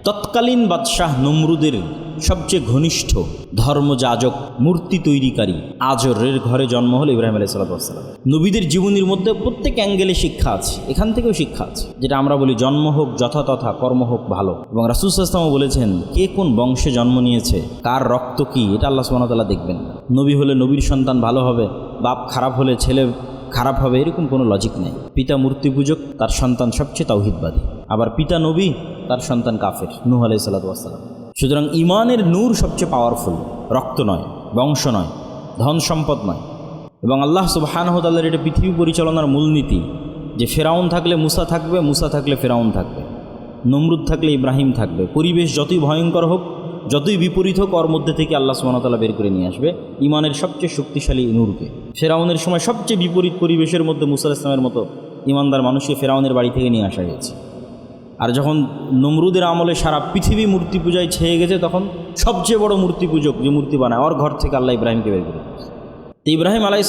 তৎকালীন বাদশাহ নমরুদের সবচেয়ে ঘনিষ্ঠ ধর্মযাজক মূর্তি তৈরিকারী আজরের ঘরে জন্ম হল ইব্রাহিম আলাইহিস সালাম। নবীদের জীবনীর মধ্যে প্রত্যেক অ্যাঙ্গেলে শিক্ষা আছে, এখান থেকেও শিক্ষা আছে, যেটা আমরা বলি জন্ম হোক যথাতথা, কর্ম হোক ভালো। এবং রাসূল সাল্লাল্লাহু আলাইহি ওয়াসাল্লাম বলেছেন, কে কোন বংশে জন্ম নিয়েছে, কার রক্ত কি, এটা আল্লাহ সুবহানাহু ওয়া তাআলা দেখবেন। নবী হলে নবীর সন্তান ভালো হবে, বাপ খারাপ হলে ছেলে খারাপ হবে, এরকম কোনো লজিক নেই। পিতা মূর্তি পূজক, তার সন্তান সবচেয়ে তাওহীদবাদী। আবার পিতা নবী, তার সন্তান কাফের, নূহ আলাইহিস সালাম। সুতরাং ইমানের নূর সবচেয়ে পাওয়ারফুল, রক্ত নয়, বংশ নয়, ধন সম্পদ নয়। এবং আল্লাহ সুবহানাহু ওয়া তাআলার এটা পৃথিবী পরিচালনার মূলনীতি যে ফেরাউন থাকলে মুসা থাকবে, মুসা থাকলে ফেরাউন থাকবে, নমরুদ থাকলে ইব্রাহিম থাকবে। পরিবেশ যতই ভয়ঙ্কর হোক, যতই বিপরীত হোক, ওর মধ্যে থেকে আল্লাহ সুবহানাহু ওয়া তাআলা বের করে নিয়ে আসবে ইমানের সবচেয়ে শক্তিশালী নূরকে। ফেরাউনের সময় সবচেয়ে বিপরীত পরিবেশের মধ্যে মুসা আলাইহিস সালামের মতো ইমানদার মানুষকে ফেরাউনের বাড়ি থেকে নিয়ে আসা হয়েছে। আর যখন নমরুদের আমলে সারা পৃথিবী মূর্তি পূজায় ছেয়ে গেছে, তখন সবচেয়ে বড় মূর্তি পূজক যে মূর্তি বানায়, ওর ঘর থেকে আল্লাহ ইব্রাহিমকে বের করে। তো ইব্রাহিম আলাইহিস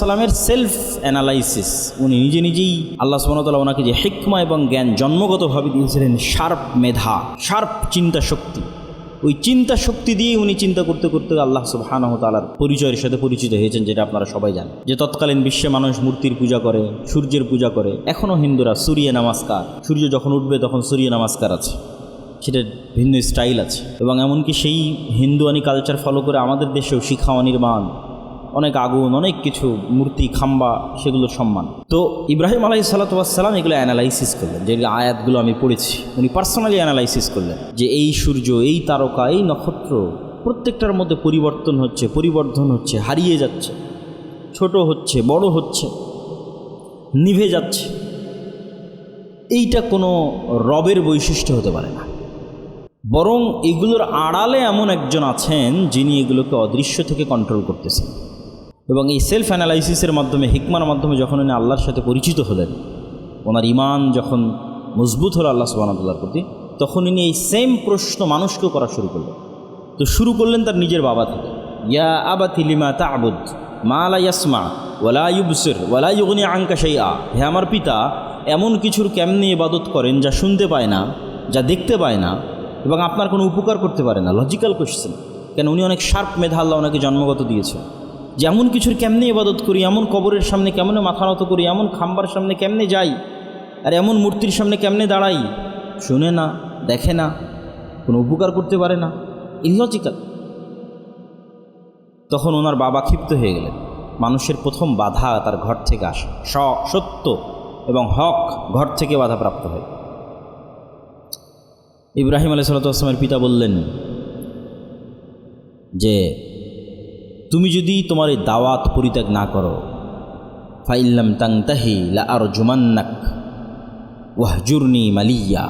সালামের সেলফ অ্যানালাইসিস, উনি নিজেই আল্লাহ সুবহানাহু ওয়া তাআলা ওনাকে যে হিকমা এবং জ্ঞান জন্মগতভাবে দিয়েছিলেন, শার্প মেধা, শার্প চিন্তা শক্তি, ওই চিন্তা শক্তি দিয়ে উনি চিন্তা করতে করতে আল্লাহ সুবহানাহু ওয়া তাআলার পরিচয়ের সাথে পরিচিত হয়েছেন, যেটা আপনারা সবাই জানেন। যে তৎকালীন বিশ্বে মানুষ মূর্তির পূজা করে, সূর্যের পূজা করে। এখনও হিন্দুরা সূর্য নমস্কার, সূর্য যখন উঠবে তখন সূর্য নমস্কার আছে, সেটার ভিন্ন স্টাইল আছে। এবং এমনকি সেই হিন্দুয়ানি কালচার ফলো করে আমাদের দেশেও শিখা অনির্মাণ, অনেক আগুন, অনেক কিছু, মূর্তি, খাম্বা, সেগুলোর সম্মান। তো ইব্রাহিম আলাইহিস সালাম এগুলো অ্যানালাইসিস করলেন, যে আয়াতগুলো আমি পড়েছি উনি পার্সোনালি অ্যানালাইসিস করলেন, যে এই সূর্য, এই তারকা, এই নক্ষত্র, প্রত্যেকটার মধ্যে পরিবর্তন হচ্ছে, পরিবর্ধন হচ্ছে, হারিয়ে যাচ্ছে, ছোট হচ্ছে, বড় হচ্ছে, নিভে যাচ্ছে। এইটা কোনো রবের বৈশিষ্ট্য হতে পারে না, বরং এগুলোর আড়ালে এমন একজন আছেন যিনি এগুলোকে অদৃশ্য থেকে কন্ট্রোল করতেছেন। এবং এই সেলফ অ্যানালাইসিসের মাধ্যমে, হিকমার মাধ্যমে যখন উনি আল্লাহর সাথে পরিচিত হলেন, ওনার ইমান যখন মজবুত হলো আল্লাহ সুবহানাহু ওয়া তাআলার প্রতি, তখন উনি এই সেম প্রশ্ন মানুষকেও করা শুরু করলেন। তো শুরু করলেন তার নিজের বাবা থেকে, ইয়া আবাতি লিমা তা'বুদ মা লা ইয়াসমা ওয়া লা ইউবসির ওয়া লা ইউগনি আনকা শাইআ। হে আমার পিতা, এমন কিছুর কেমনে ইবাদত করেন যা শুনতে পায় না, যা দেখতে পায় না, এবং আপনার কোনো উপকার করতে পারে না। লজিক্যাল কোয়েশ্চেন, কেন উনি অনেক শার্প মেধা আল্লাহ ওনাকে জন্মগত দিয়েছে। যে এমন কিছুর কেমনে ইবাদত করি, এমন কবরের সামনে কেমনে মাথা নত করি, এমন খাম্বার সামনে কেমনে যাই, আর এমন মূর্তির সামনে কেমনে দাঁড়াই, শুনে না, দেখে না, কোনো উপকার করতে পারে না, ইললজিক্যাল। তখন ওনার বাবা ক্ষিপ্ত হয়ে গেলেন। মানুষের প্রথম বাধা তার ঘর থেকে আসে, সত্য এবং হক ঘর থেকে বাধাপ্রাপ্ত হয়। ইব্রাহিম আলাইহিস সালামের পিতা বললেন যে তুমি যদি তোমার এই দাওয়াত পরিত্যাগ না করো, ফাইল্লাম তাংতাহি লা আরজুমান্নাক ওয়াহজুরনি মালিয়া,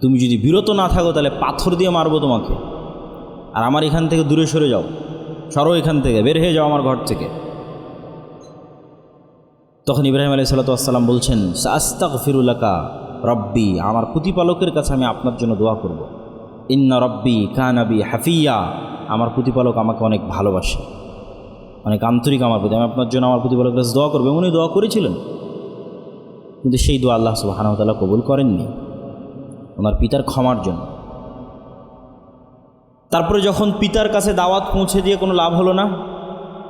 তুমি যদি বিরত না থাকো তাহলে পাথর দিয়ে মারবো তোমাকে, আর আমার এখান থেকে দূরে সরে যাও, সরো এখান থেকে, বের হয়ে যাও আমার ঘর থেকে। তখন ইব্রাহিম আলাইহিস সালাম বলছেন, সাস্তাগফিরু লাকা রব্বি, আমার প্রতিপালকের কাছে আমি আপনার জন্য দোয়া করব। ইন্না রব্বি কানা বি হাফিয়া, আমার প্রতিপালক আমাকে অনেক ভালোবাসে, অনেক আন্তরিক আমার প্রতি, আমি আপনার জন্য আমার প্রতিপালকের কাছে দোয়া করবো। উনি দোয়া করেছিলেন, কিন্তু সেই দোয়া আল্লাহ সুবহানাহু ওয়া তাআলা কবুল করেননি ওনার পিতার ক্ষমার জন্য। তারপরে যখন পিতার কাছে দাওয়াত পৌঁছে দিয়ে কোনো লাভ হলো না,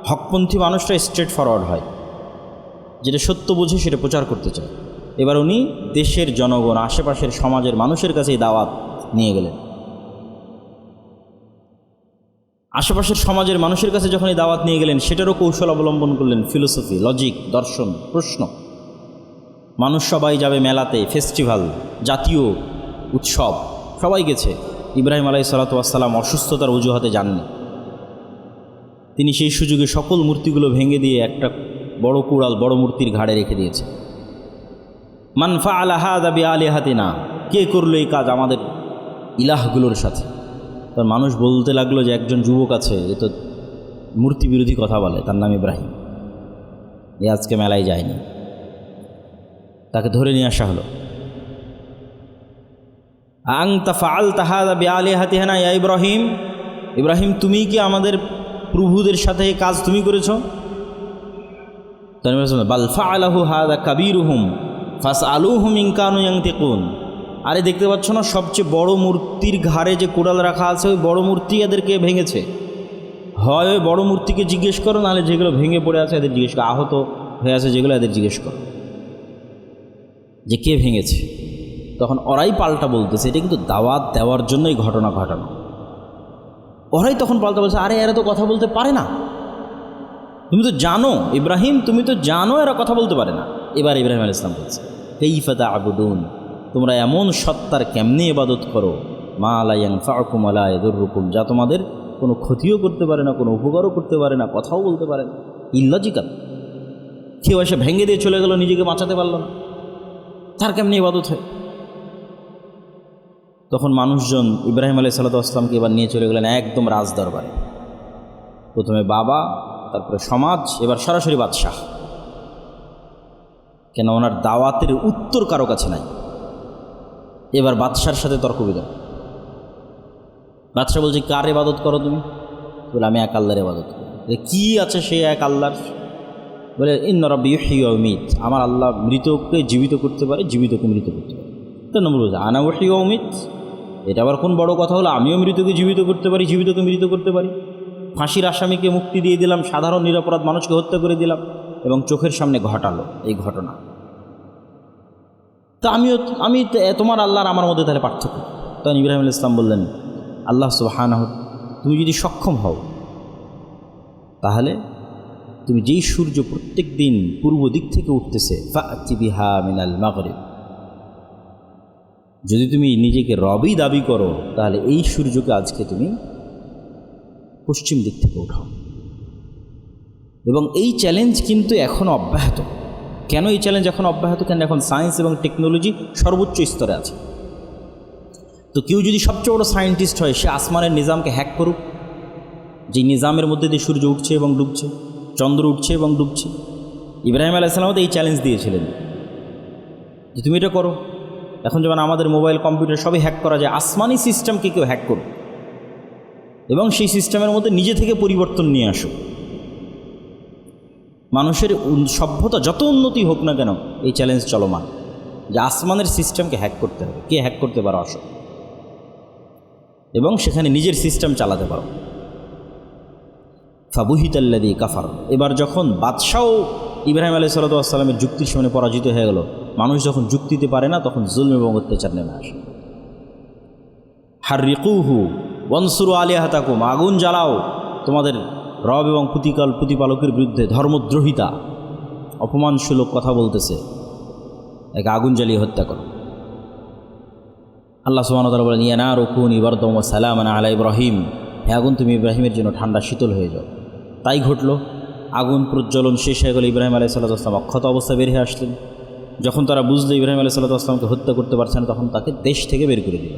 হকপন্থী মানুষটা স্ট্রেট ফরওয়ার্ড হয়, যেটা সত্য বুঝে সেটা প্রচার করতে চায়। এবার উনি দেশের জনগণ, আশেপাশের সমাজের মানুষের কাছে এই দাওয়াত নিয়ে গেলেন। আশেপাশের সমাজের মানুষের কাছে যখন এই দাওয়াত নিয়ে গেলেন, সেটারও কৌশল অবলম্বন করলেন, ফিলোসফি, লজিক, দর্শন, প্রশ্ন। মানুষ সবাই যাবে মেলাতে, ফেস্টিভ্যাল, জাতীয় উৎসব, সবাই গেছে। ইব্রাহিম আলাইহিস সালাম অসুস্থতার অজুহাতে যাননি। তিনি সেই সুযোগে সকল মূর্তিগুলো ভেঙে দিয়ে একটা বড় কুড়াল, বড় মূর্তির ঘাড়ে রেখে দিয়েছে। মান ফাআলা হাযা বিআলিহাতিনা, কে করলো এই কাজ আমাদের ইলাহগুলোর সাথে? তার মানুষ বলতে লাগলো যে একজন যুবক আছে, এ তো মূর্তি বিরোধী কথা বলে, তার নাম ইব্রাহিম, এ আজকে মেলায় যায়নি। তাকে ধরে নিয়ে আসা হলো। আনতা ফাআলতা হাযা বিআলিহাতিনা ইয়া ইব্রাহিম, ইব্রাহিম তুমি কি আমাদের প্রভুদের সাথে এই কাজ তুমি করেছো? তার বাল ফাআলাহু হাযা কাবীরুহুম ফাসআলুহুম ইন কানু ইয়ানতিকুন, আরে দেখতে পাচ্ছ না, সবচেয়ে বড় মূর্তির ঘাড়ে যে কোড়াল রাখা আছে, ওই বড় মূর্তি এদেরকে ভেঙেছে। হয় ওই বড় মূর্তিকে জিজ্ঞেস করো, নাহলে যেগুলো ভেঙে পড়ে আছে এদের জিজ্ঞেস করো, আহত হয়ে আছে যেগুলো এদের জিজ্ঞেস করো যে কে ভেঙেছে। তখন ওরাই পাল্টা বলতেছে, এটা কিন্তু দাওয়াত দেওয়ার জন্যই ঘটনা ঘটানো। ওরাই তখন পাল্টা বলছে, আরে এরা তো কথা বলতে পারে না, তুমি তো জানো ইব্রাহিম, তুমি তো জানো এরা কথা বলতে পারে না। এবার ইব্রাহিম আলাইহিস সালাম বলছে, কাইফা তা'বুদুন, তোমরা এমন সত্তার কেমনে ইবাদত করো, মা লা ইয়ানফাউকুম ওয়া লা ইয়াদুররুকুম, যা তোমাদের কোনো ক্ষতিও করতে পারে না, কোনো উপকারও করতে পারে না, কথাও বলতে পারে না। ইললজিক্যাল। কেউ এসে ভেঙে দিয়ে চলে গেল, নিজেকে বাঁচাতে পারল না, তার কেমনি ইবাদত হয়? তখন মানুষজন ইব্রাহিম আলাইহিস সালামকে এবার নিয়ে চলে গেলেন একদম রাজদরবারে। প্রথমে বাবা, তারপরে সমাজ, এবার সরাসরি বাদশাহ। কেন ওনার দাওয়াতের উত্তর কারো কাছে নাই। এবার বাদশার সাথে তর্ক বিতর্ক। বাদশাহ বলছে, কার ইবাদত করো তুমি? বলে, আমি এক আল্লাহর ইবাদত করি। কি আছে সে এক আল্লাহর? বলে, ইন্না রাব্বি ইউহয়ি ওয়া ইউমীত, আমার আল্লাহ মৃতকে জীবিত করতে পারে, জীবিতকে মৃত করতে পারে। তো নমরুদ বলছে, আনা উহয়ি ওয়া উমীত, এটা আবার কোন বড় কথা হলো? আমিও মৃতকে জীবিত করতে পারি, জীবিতকে মৃত করতে পারি। ফাঁসির আসামিকে মুক্তি দিয়ে দিলাম, সাধারণ নিরপরাধ মানুষকে হত্যা করে দিলাম, এবং চোখের সামনে ঘটালো এই ঘটনা। তা আমি তোমার আল্লাহর আমার মধ্যে তাহলে পার্থক্য? তখন ইব্রাহিম আলাইহিস সালাম বললেন, আল্লাহ সুবহানাহু, তুমি যদি সক্ষম হও তাহলে তুমি যেই সূর্য প্রত্যেক দিন পূর্ব দিক থেকে উঠতেছে, ফা'তি বিহা মিনাল মাগরিব, যদি তুমি নিজেকে রবই দাবি করো, তাহলে এই সূর্যকে আজকে তুমি পশ্চিম দিক থেকে উঠাও। এবং এই চ্যালেঞ্জ কিন্তু এখন অব্যাহত। কেন এই চ্যালেঞ্জ এখন অব্যাহত? কেন এখন সায়েন্স এবং টেকনোলজি সর্বোচ্চ স্তরে আছে। তো কেউ যদি সবচেয়ে বড় সায়েন্টিস্ট হয়, সে আসমানের নিজামকে হ্যাক করুক, যে নিজামের মধ্যে দিয়ে সূর্য উঠছে এবং ডুবছে, চন্দ্র উঠছে এবং ডুবছে। ইব্রাহিম আলাইহিস সালাম এই চ্যালেঞ্জ দিয়েছিলেন যে তুমি এটা করো। এখন যেমন আমাদের মোবাইল, কম্পিউটার সবই হ্যাক করা যায়, আসমানি সিস্টেমকে কেউ হ্যাক করুক এবং সেই সিস্টেমের মধ্যে নিজে থেকে পরিবর্তন নিয়ে আসুক। মানুষের সভ্যতা যত উন্নতি হোক না কেন, এই চ্যালেঞ্জ চলমান যে আসমানের সিস্টেমকে হ্যাক করতে হবে। কে হ্যাক করতে পারো আসো, এবং সেখানে নিজের সিস্টেম চালাতে পারো। ফাবুহিতাল্লাযী কাফার। এবার যখন বাদশাহ ইব্রাহিম আলাইহিস সালামের যুক্তির সামনে পরাজিত হয়ে গেল, মানুষ যখন যুক্তিতে পারে না, তখন জুলম এবং অত্যাচার নেমে আসে। হাররিকুহু ওয়ানসুরু আলিহাতাকুম, আগুন জ্বালাও তোমাদের রব এবং প্রতিপালকের বিরুদ্ধে। ধর্মদ্রোহিতা, অপমানসূলক কথা বলতেছে, একে আগুন জ্বালিয়ে হত্যা করো। আল্লাহ সুবহানাহু ওয়া তাআলা বলেন, ইয়া নারু কুনি বারদাম ওয়া সালামান আলা ইব্রাহিম, হে আগুন তুমি ইব্রাহিমের জন্য ঠান্ডা শীতল হয়ে যাও। তাই ঘটল। আগুন প্রজ্বলন শেষ হয়ে গেল, ইব্রাহিম আলাইহিস সালাম অক্ষত অবস্থা বের হয়ে আসলেন। যখন তারা বুঝলো ইব্রাহিম আলাইহিস সালামকে হত্যা করতে পারছে না, তখন তাকে দেশ থেকে বের করে দিল।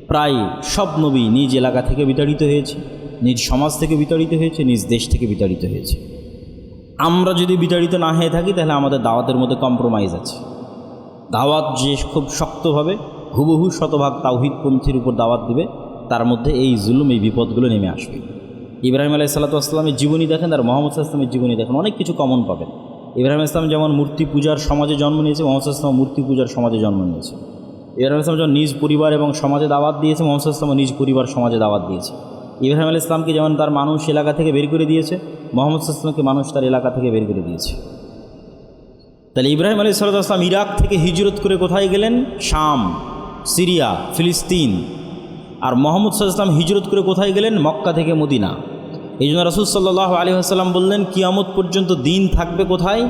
প্রায় সব নবী নিজ এলাকা থেকে বিতাড়িত হয়েছে, নিজ সমাজ থেকে বিতাড়িত হয়েছে, নিজ দেশ থেকে বিতাড়িত হয়েছে। আমরা যদি বিতাড়িত না হয়ে থাকি, তাহলে আমাদের দাওয়াতের মধ্যে কম্প্রোমাইজ আছে। দাওয়াত যে খুব শক্তভাবে হুবহু শতভাগ তাওহীদপন্থীর উপর দাওয়াত দিবে, তার মধ্যে এই জুলুম, এই বিপদগুলো নেমে আসবে। ইব্রাহিম আলাইহিস সালামের জীবনী দেখেন আর মুহাম্মদ সাল্লাল্লাহু আলাইহি ওয়াসাল্লামের জীবনী দেখেন, অনেক কিছু কমন পাবেন। ইব্রাহিম আলাইহিস সালাম যেমন মূর্তি পূজার সমাজে জন্ম নিয়েছে, মুহাম্মদ সাল্লাল্লাহু আলাইহি ওয়াসাল্লাম মূর্তি পূজার সমাজে জন্ম নিয়েছে। ইব্রাহিম আলাইহিস সালাম যখন নিজ পরিবার এবং সমাজে দাওয়াত দিয়েছে, মুহাম্মদ সাল্লাল্লাহু আলাইহি ওয়াসাল্লাম নিজ পরিবার সমাজে দাওয়াত দিয়েছে। ইব্রাহিম আলাইহিস সালামকে যেমন তার মানুষ এলাকা থেকে বের করে দিয়েছে, মুহাম্মদ সাল্লাল্লাহু আলাইহি ওয়াসাল্লামকে মানুষ তার এলাকা থেকে বের করে দিয়েছে। তাহলে ইব্রাহিম আলাইহিস সালাম ইরাক থেকে হিজরত করে কোথায় গেলেন? শাম, সিরিয়া, ফিলিস্তিন। আর মুহাম্মদ সাল্লাল্লাহু আলাইহি ওয়াসাল্লাম হিজরত করে কোথায় গেলেন? মক্কা থেকে মদিনা। এই জন্য রাসূল সাল্লাল্লাহু আলাইহি ওয়াসাল্লাম বললেন, কিয়ামত পর্যন্ত দিন থাকবে কোথায়?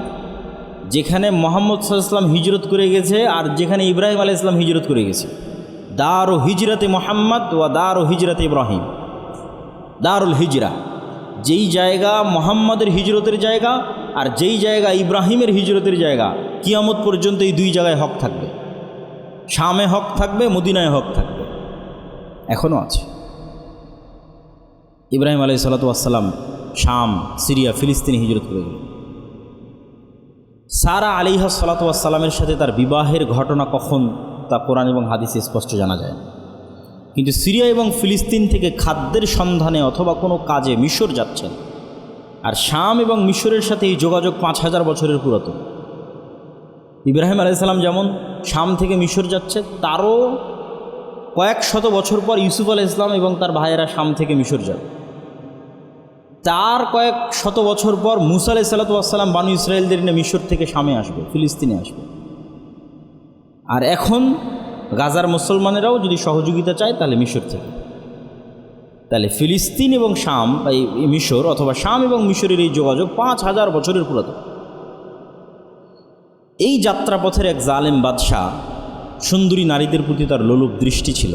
যেখানে মুহাম্মদ সাল্লাল্লাহু আলাইহি ওয়াসাল্লাম হিজরত করে গেছে আর যেখানে ইব্রাহিম আলাইহিস সালাম হিজরত করে গেছে। দারু হিজরতে মুহাম্মদ ওয়া দারু হিজরতে ইব্রাহিম। দারুল হিজরা, যেই জায়গা মুহাম্মদের হিজরতের জায়গা আর যেই জায়গা ইব্রাহিমের হিজরতের জায়গা, কিয়ামত পর্যন্ত এই দুই জায়গায় হক থাকবে। শামে হক থাকবে, মদিনায় হক থাকবে, এখনও আছে। ইব্রাহিম আলাইহিস সালাম শাম, সিরিয়া, ফিলিস্তিনে হিজরত করে গেলেন। সারা আলাইহিস সালামের সাথে তার বিবাহের ঘটনা কখন, তা কোরআন এবং হাদিসে স্পষ্ট জানা যায় না। কিন্তু সিরিয়া এবং ফিলিস্তিন থেকে খাদ্যের সন্ধানে অথবা কোনো কাজে মিশর যাচ্ছেন। আর শাম এবং মিশরের সাথে এই যোগাযোগ 5000 বছরের পুরাতন। ইব্রাহিম আলাইহিসসালাম যেমন শাম থেকে মিশর যাচ্ছে, তারও কয়েক শত বছর পর ইউসুফ আলাইহিসসালাম এবং তার ভাইয়েরা শাম থেকে মিশর যাবে। তার কয়েক শত বছর পর মুসা আলাইহিসসালাম বানু ইসরায়েলদের নিয়ে মিশর থেকে শামে আসবে, ফিলিস্তিনে আসবে। আর এখন গাজার মুসলমানেরাও যদি সহযোগিতা চায় তাহলে মিশর থেকে। তাহলে ফিলিস্তিন এবং শাম, এই মিশর অথবা শাম এবং মিশরের এই যোগাযোগ 5000 বছরের পুরাতন। এই যাত্রাপথের এক জালেম বাদশাহ সুন্দরী নারীদের প্রতি তার লোলুপ দৃষ্টি ছিল।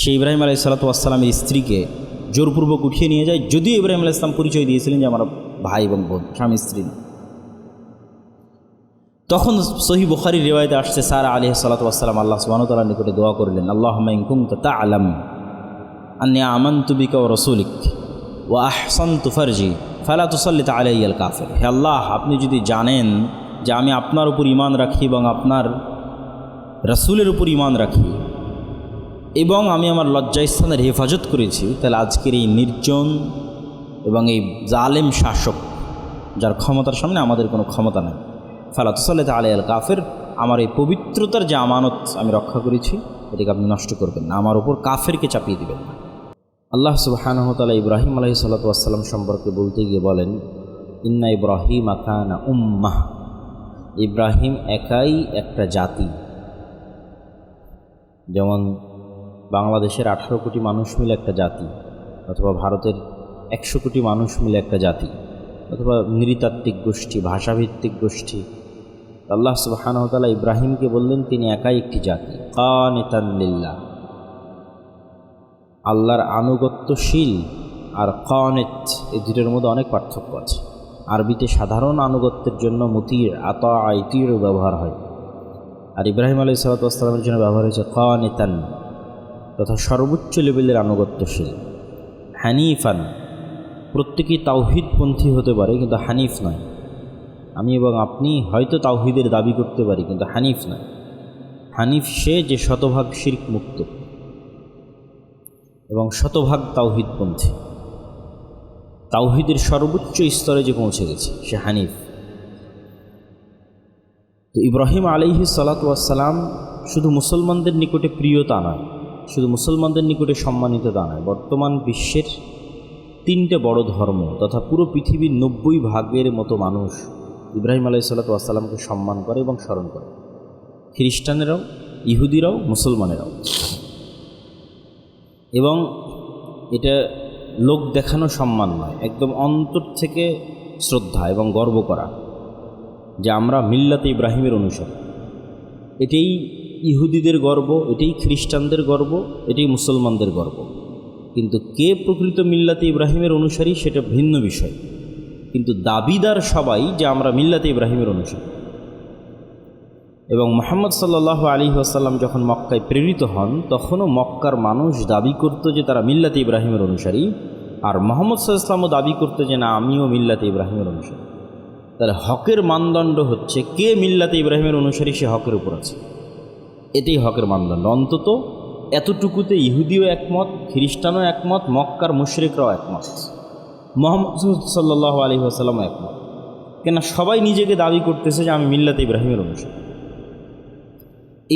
সে ইব্রাহিম আলাইহিসসালামের স্ত্রীকে জোরপূর্বক উঠিয়ে নিয়ে যায়, যদিও ইব্রাহিম আলাইহিস সালাম পরিচয় দিয়েছিলেন যে আমার ভাই এবং বোন, স্বামী স্ত্রী না। তখন সহিহ বুখারীর রিওয়ায়াতে আসছে, সারা আলাইহিস সালাম আল্লাহ সুবহানাহু ওয়া তাআলার নিকটে দোয়া করলেন, আল্লাহুম্মা ইন কুনতা তা'লাম আন্নী আমানতু বিকা ওয়া রাসূলিক ওয়া আহসানতু ফারজি ফালা তুসাল্লিত আলাইয়াল কাফির। হে আল্লাহ, আপনি যদি জানেন যে আমি আপনার উপর ঈমান রাখি এবং আপনার রাসূলের উপর ঈমান রাখি এবং আমি আমার লজ্জাস্থানের হেফাজত করেছি, তাহলে আজকের এই নির্জন এবং এই জালেম শাসক, যার ক্ষমতার সামনে আমাদের কোনো ক্ষমতা নেই, ফালা তুসাল্লিত আলাইয়াল কাফির, আমার এই পবিত্রতার যে আমানত আমি রক্ষা করেছি এটাকে আপনি নষ্ট করবেন না, আমার উপর কাফেরকে চাপিয়ে দিবেন না। আল্লাহ সুবহানাহু ওয়া তাআলা ইব্রাহিম আলাইহিস সালাম সম্পর্কে বলতে গিয়ে বলেন, ইন্না ইব্রাহিম কানা উম্মাহ, ইব্রাহিম একাই একটা জাতি। যেমন বাংলাদেশের 18 কোটি মানুষ মিলে একটা জাতি, অথবা ভারতের 100 কোটি মানুষ মিলে একটা জাতি, অথবা নৃতাত্ত্বিক গোষ্ঠী, ভাষাভিত্তিক গোষ্ঠী। আল্লাহ সুবহানাহু ওয়া তাআলা ইব্রাহিমকে বললেন তিনি একাই একটি জাতি, কানিতান লিল্লাহ। আল্লাহর আনুগত্যশীল আর কানিত, এই দুটোর মধ্যে অনেক পার্থক্য আছে। আরবিতে সাধারণ আনুগত্যের জন্য মুতির, আতা, আইতির ব্যবহার হয়, আর ইব্রাহিম আলাইহিস সালামের জন্য ব্যবহার হয়েছে কানিতান, তথা সর্বোচ্চ লেভেলের আনুগত্যশীল। হানিফান, প্রত্যেকেই তাওহীদপন্থী হতে পারে কিন্তু হানিফ নয়। আমি এবং আপনি হয়তো তাওহীদের দাবি করতে পারি কিন্তু হানিফ নয়। হানিফ সে যে শতভাগ শিরক মুক্ত এবং শতভাগ তাওহীদপন্থী, তাওহীদের সর্বোচ্চ স্তরে যে পৌঁছে গেছে সে হানিফ। তো ইব্রাহিম আলাইহিস সালাম শুধু মুসলমানদের নিকটে প্রিয় তা নয়, শুধু মুসলমানদের নিকটে সম্মানিত তা নয়, বর্তমান বিশ্বের 3টে বড় ধর্ম তথা পুরো পৃথিবীর 90% মতো মানুষ ইব্রাহিম আলাইহিস সালামকে সম্মান করে এবং স্মরণ করে। খ্রিস্টানেরাও, ইহুদিরাও, মুসলমানেরাও। এবং এটা লোক দেখানো সম্মান নয়, একদম অন্তর থেকে শ্রদ্ধা এবং গর্ব করা যে আমরা মিল্লাতে ইব্রাহিমের অনুসারী। এটাই ইহুদিদের গর্ব, এটাই খ্রিস্টানদের গর্ব, এটাই মুসলমানদের গর্ব। কিন্তু কে প্রকৃত মিল্লাতে ইব্রাহিমের অনুসারী সেটা ভিন্ন বিষয়, কিন্তু দাবিদার সবাই যে আমরা মিল্লাতে ইব্রাহিমের অনুসারী। এবং মুহাম্মদ সাল্লাল্লাহু আলাইহি ওয়াসাল্লাম যখন মক্কায় প্রেরিত হন তখনও মক্কার মানুষ দাবি করত যে তারা মিল্লাতে ইব্রাহিমের অনুসারী, আর মুহাম্মদ সাল্লাল্লাহু আলাইহি ওয়াসাল্লামও দাবি করতে যে না আমিও মিল্লাতে ইব্রাহিমের অনুসারী। তাহলে হকের মানদণ্ড হচ্ছে কে মিল্লাতে ইব্রাহিমের অনুসারী সে হকের উপর আছে, এটাই হকের মানদণ্ড। অন্তত এতটুকুতে ইহুদিও একমত, খ্রিস্টানও একমত, মক্কার মুশরিকরাও একমত, মুহাম্মদ সাল্লাল্লাহু আলাইহি ওয়াসাল্লামও একমত। কেন সবাই নিজেকে দাবি করতেছে যে আমি মিল্লাতে ইব্রাহিমের অনুসারী।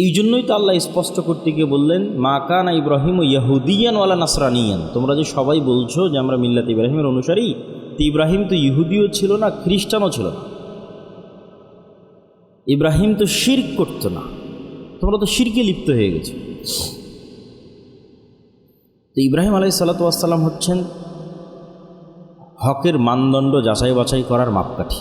এই জন্যই তো আল্লাহ স্পষ্ট করতে গিয়ে বললেন, মা কানা ইব্রাহিম ইয়াহুদিয়ান ওয়ালা নাসরানিয়ান। তোমরা যে সবাই বলছো যে আমরা মিল্লাতে ইব্রাহিমের অনুসারী, তো ইব্রাহিম তো ইহুদিও ছিল না, খ্রিস্টানও ছিল না। ইব্রাহিম তো শিরক করতো না, তোমরা তো শিরকে লিপ্ত হয়ে গেছো। তো ইব্রাহিম আলাইহিস সালাম হচ্ছেন হকের মানদণ্ড যাচাই বাছাই করার মাপকাঠি।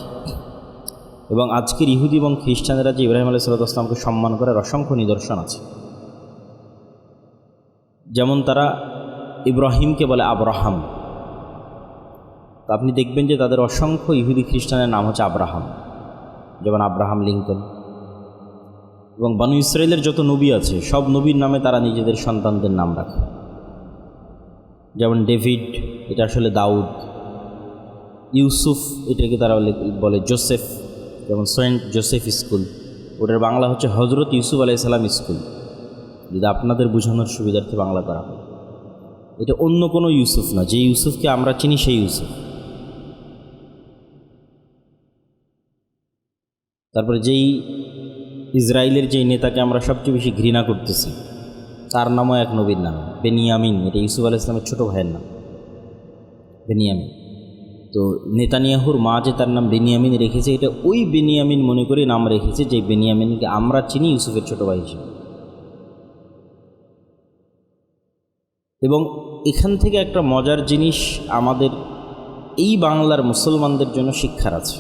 এবং আজকের ইহুদি এবং খ্রিস্টানেরা যে ইব্রাহিম আলাইহিস সালামকে সম্মান করার অসংখ্য নিদর্শন আছে। যেমন তারা ইব্রাহিমকে বলে আব্রাহাম, তো আপনি দেখবেন যে তাদের অসংখ্য ইহুদি খ্রিস্টানের নাম হচ্ছে আব্রাহাম, যেমন আব্রাহাম লিঙ্কন। এবং বানু ইসরায়েলের যত নবী আছে সব নবীর নামে তারা নিজেদের সন্তানদের নাম রাখে। যেমন ডেভিড, এটা আসলে দাউদ। ইউসুফ, এটাকে তারা বলে জোসেফ, যেমন সেন্ট জোসেফ স্কুল, ওটার বাংলা হচ্ছে হজরত ইউসুফ আলাইহিস সালাম স্কুল, যদি আপনাদের বোঝানোর সুবিধার্থে বাংলা করা হয়। এটা অন্য কোনো ইউসুফ না, যে ইউসুফকে আমরা চিনি সেই ইউসুফ। তারপরে যেই ইসরায়েলের যেই নেতাকে আমরা সবচেয়ে বেশি ঘৃণা করতেছি, তার নামও এক নবীর নাম, বেনিয়ামিন। এটা ইউসুফ আলাইহিস সালামের ছোটো ভাইয়ের নাম, বেনিয়ামিন। তো নেতানিয়াহুর মা যে তার নাম বেনিয়ামিন রেখেছে, এটা ওই বেনিয়ামিন মনে করে নাম রেখেছে, যে বেনিয়ামিনকে আমরা চিনি ইউসুফের ছোটো ভাই হিসেবে। এবং এখান থেকে একটা মজার জিনিস আমাদের এই বাংলার মুসলমানদের জন্য শিক্ষার আছে,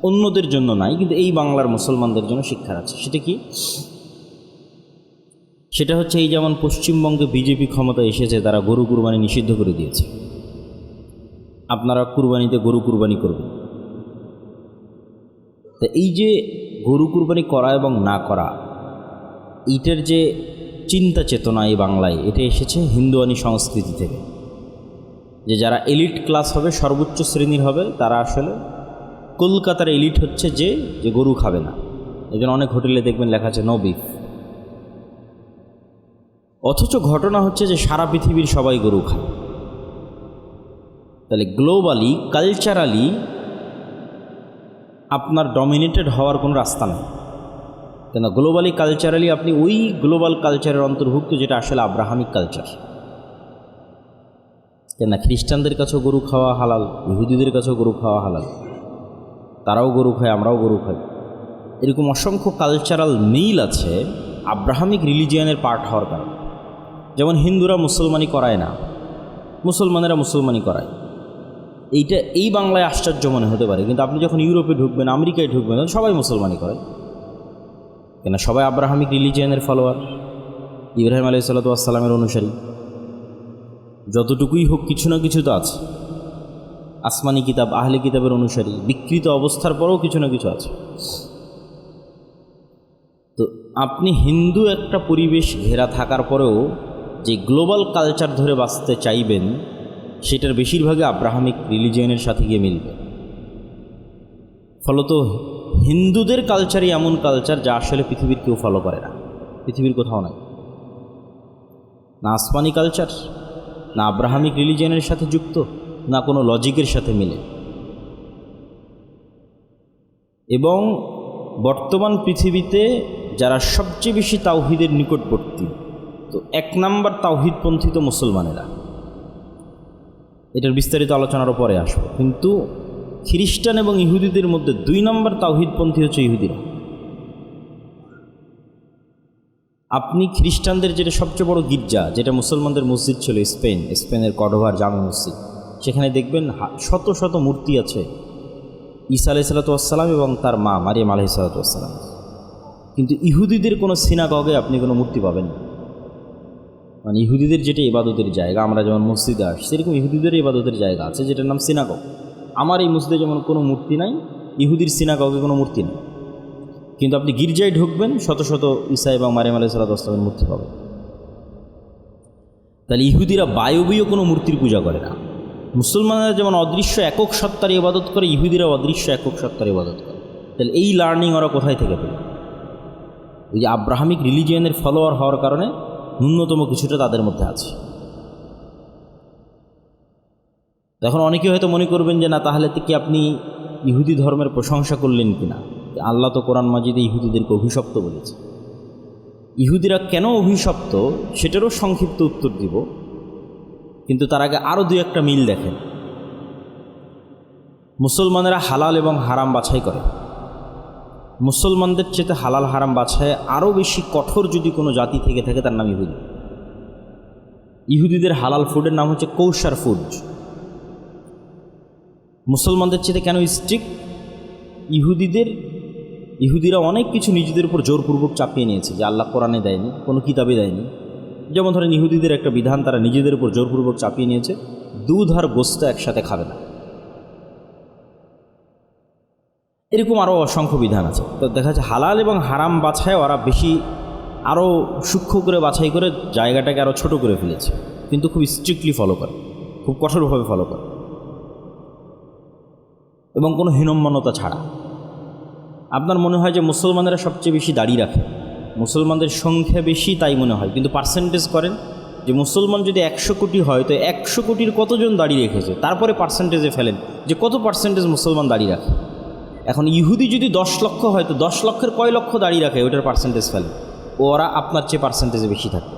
অন্যদের জন্য নাই, কিন্তু এই বাংলার মুসলমানদের জন্য শিক্ষার আছে। সেটা কি? সেটা হচ্ছে এই যেমন পশ্চিমবঙ্গে বিজেপি ক্ষমতা এসেছে, তারা গরু কুরবানি নিষিদ্ধ করে দিয়েছে। আপনারা কুরবানিতে গরু কুরবানি করবেন। তা এই যে গরু কুরবানি করা এবং না করা, এইটার যে চিন্তা চেতনা এই বাংলায়, এটা এসেছে হিন্দুয়ানি সংস্কৃতি থেকে। যে যারা এলিট ক্লাস হবে, সর্বোচ্চ শ্রেণীর হবে, তারা আসলে কলকাতার এলিট হচ্ছে যে গরু খাবে না। এই জন্য অনেক হোটেলে দেখবেন লেখা আছে নো বিফ। অথচ ঘটনা হচ্ছে যে সারা পৃথিবীর সবাই গরু খায়। তাহলে গ্লোবালি কালচারালি আপনার ডমিনেটেড হওয়ার কোনো রাস্তা নেই। কেন? গ্লোবালি কালচারালি আপনি ওই গ্লোবাল কালচারের অন্তর্ভুক্ত, যেটা আসলে আব্রাহামিক কালচার। কেন? খ্রিস্টানদের কাছেও গরু খাওয়া হালাল, ইহুদিদের কাছেও গরু খাওয়া হালাল, তারাও গরু খায়, আমরাও গরু খাই। এরকম অসংখ্য কালচারাল মিল আছে আব্রাহামিক রিলিজিয়ানের পার্ট হওয়ার কারণে। যেমন হিন্দুরা মুসলমানি করায় না, মুসলমানেরা মুসলমানি করায়। এইটা এই বাংলায় আশ্চর্য মনে হতে পারে, কিন্তু আপনি যখন ইউরোপে ঢুকবেন, আমেরিকায় ঢুকবেন, সবাই মুসলমানি করে। কেন? সবাই আব্রাহামিক রিলিজিয়ানের ফলোয়ার, ইব্রাহিম আলাইহিসসালামের অনুসারী। যতটুকুই হোক কিছু না কিছু তো আছে। আসমানি কিতাব, আহলে কিতাবের অনুসারী, বিকৃত অবস্থার পরেও কিছু না কিছু আছে। তো আপনি হিন্দু একটা পরিবেশ ঘেরা থাকার পরেও যে গ্লোবাল কালচার ধরে বাঁচতে চাইবেন, সেটার বেশিরভাগই আব্রাহামিক রিলিজিয়নের সাথে গিয়ে মিলবে। ফলত হিন্দুদের কালচারই এমন কালচার যা আসলে পৃথিবীর কেউ ফলো করে না, পৃথিবীর কোথাও নাই। না আসমানি কালচার, না আব্রাহামিক রিলিজিয়নের সাথে যুক্ত, না কোনো লজিকের সাথে মিলে। এবং বর্তমান পৃথিবীতে যারা সবচেয়ে বেশি তাওহীদের নিকটবর্তী, তো এক নাম্বার তাওহীদপন্থী তো মুসলমানেরা। এটার বিস্তারিত আলোচনারও পরে আসবো। কিন্তু খ্রিস্টান এবং ইহুদিদের মধ্যে 2 নম্বর তাওহীদপন্থী হচ্ছে ইহুদিরা। আপনি খ্রিস্টানদের যেটা সবচেয়ে বড় গির্জা, যেটা মুসলমানদের মসজিদ ছিল স্পেনের কর্ডোভার জামে মসজিদ, সেখানে দেখবেন শত শত মূর্তি আছে ঈসা আলাইহিসসালাম এবং তার মা মারিয়াম আলাইহিসসালাম। কিন্তু ইহুদিদের কোনো সিনাগগে আপনি কোনো মূর্তি পাবেন না। মানে ইহুদিদের যেটা ইবাদতের জায়গা, আমরা যেমন মসজিদে আসছি, সেরকম ইহুদিদের ইবাদতের জায়গা আছে যেটার নাম সিনাগগ। আমার এই মসজিদে যেমন কোনো মূর্তি নাই, ইহুদির সিনাগগে কোনো মূর্তি নেই। কিন্তু আপনি গির্জায় ঢুকবেন, শত শত ঈসা এবং মারিয়াম আলাইহিসসালামের মূর্তি পাবেন। তাহলে ইহুদিরা বায়বীয় কোনো মূর্তির পূজা করে না। মুসলমানরা যেমন অদৃশ্য একক সত্তার ইবাদত করে, ইহুদিরা অদৃশ্য একক সত্তার ইবাদত করে। তাহলে এই লার্নিং ওরা কোথায় থেকে পেল? ওই যে আব্রাহামিক রিলিজিয়নের ফলোয়ার হওয়ার কারণে ন্যূনতম কিছুটা তাদের মধ্যে আছে। এখন অনেকে হয়তো মনে করবেন যে না, তাহলে কি আপনি ইহুদি ধর্মের প্রশংসা করলেন কিনা? আল্লাহ তো কোরআন মাজিদে ইহুদিদেরকে অভিশপ্ত বলেছে। ইহুদিরা কেন অভিশপ্ত সেটারও সংক্ষিপ্ত উত্তর দিব, কিন্তু তার আগে আরও 2-1টা মিল দেখেন। মুসলমানেরা হালাল এবং হারাম বাছাই করে। মুসলমানদের চেয়ে হালাল হারাম বাছায় আরও বেশি কঠোর যদি কোনো জাতি থেকে থাকে, তার নাম ইহুদি। ইহুদিদের হালাল ফুডের নাম হচ্ছে কৌশার ফুড। মুসলমানদের চেয়ে কেন স্ট্রিক্ট? ইহুদিরা অনেক কিছু নিজেদের উপর জোরপূর্বক চাপিয়ে নিয়েছে, যে আল্লাহ কোরআনে দেয়নি, কোনো কিতাবে দেয়নি। যেমন ধরেন ইহুদিদের একটা বিধান তারা নিজেদের উপর জোরপূর্বক চাপিয়ে নিয়েছে, দুধ আর গোস্ত একসাথে খাবে না। এরকম আরও অসংখ্য বিধান আছে। তো দেখা যাচ্ছে হালাল এবং হারাম বাছায় ওরা বেশি আরও সূক্ষ্ম করে বাছাই করে জায়গাটাকে আরও ছোট করে ফেলেছে, কিন্তু খুব স্ট্রিক্টলি ফলো করে, খুব কঠোরভাবে ফলো করে, এবং কোনো হীনম্মন্যতা ছাড়া। আপনার মনে হয় যে মুসলমানেরা সবচেয়ে বেশি দাড়ি রাখে, মুসলমানদের সংখ্যা বেশি তাই মনে হয়, কিন্তু পার্সেন্টেজ করেন যে মুসলমান যদি 100 কোটি হয়, তো 100 কোটির কতজন দাড়ি রেখেছে, তারপরে পার্সেন্টেজে ফেলেন যে কত পার্সেন্টেজ মুসলমান দাড়ি রাখে। এখন ইহুদি যদি 10 লক্ষ হয় তো 10 লক্ষের কয় লক্ষ দাঁড়িয়ে রাখে ওইটার পার্সেন্টেজ ফেলে, ওরা আপনার চেয়ে পার্সেন্টেজে বেশি থাকে।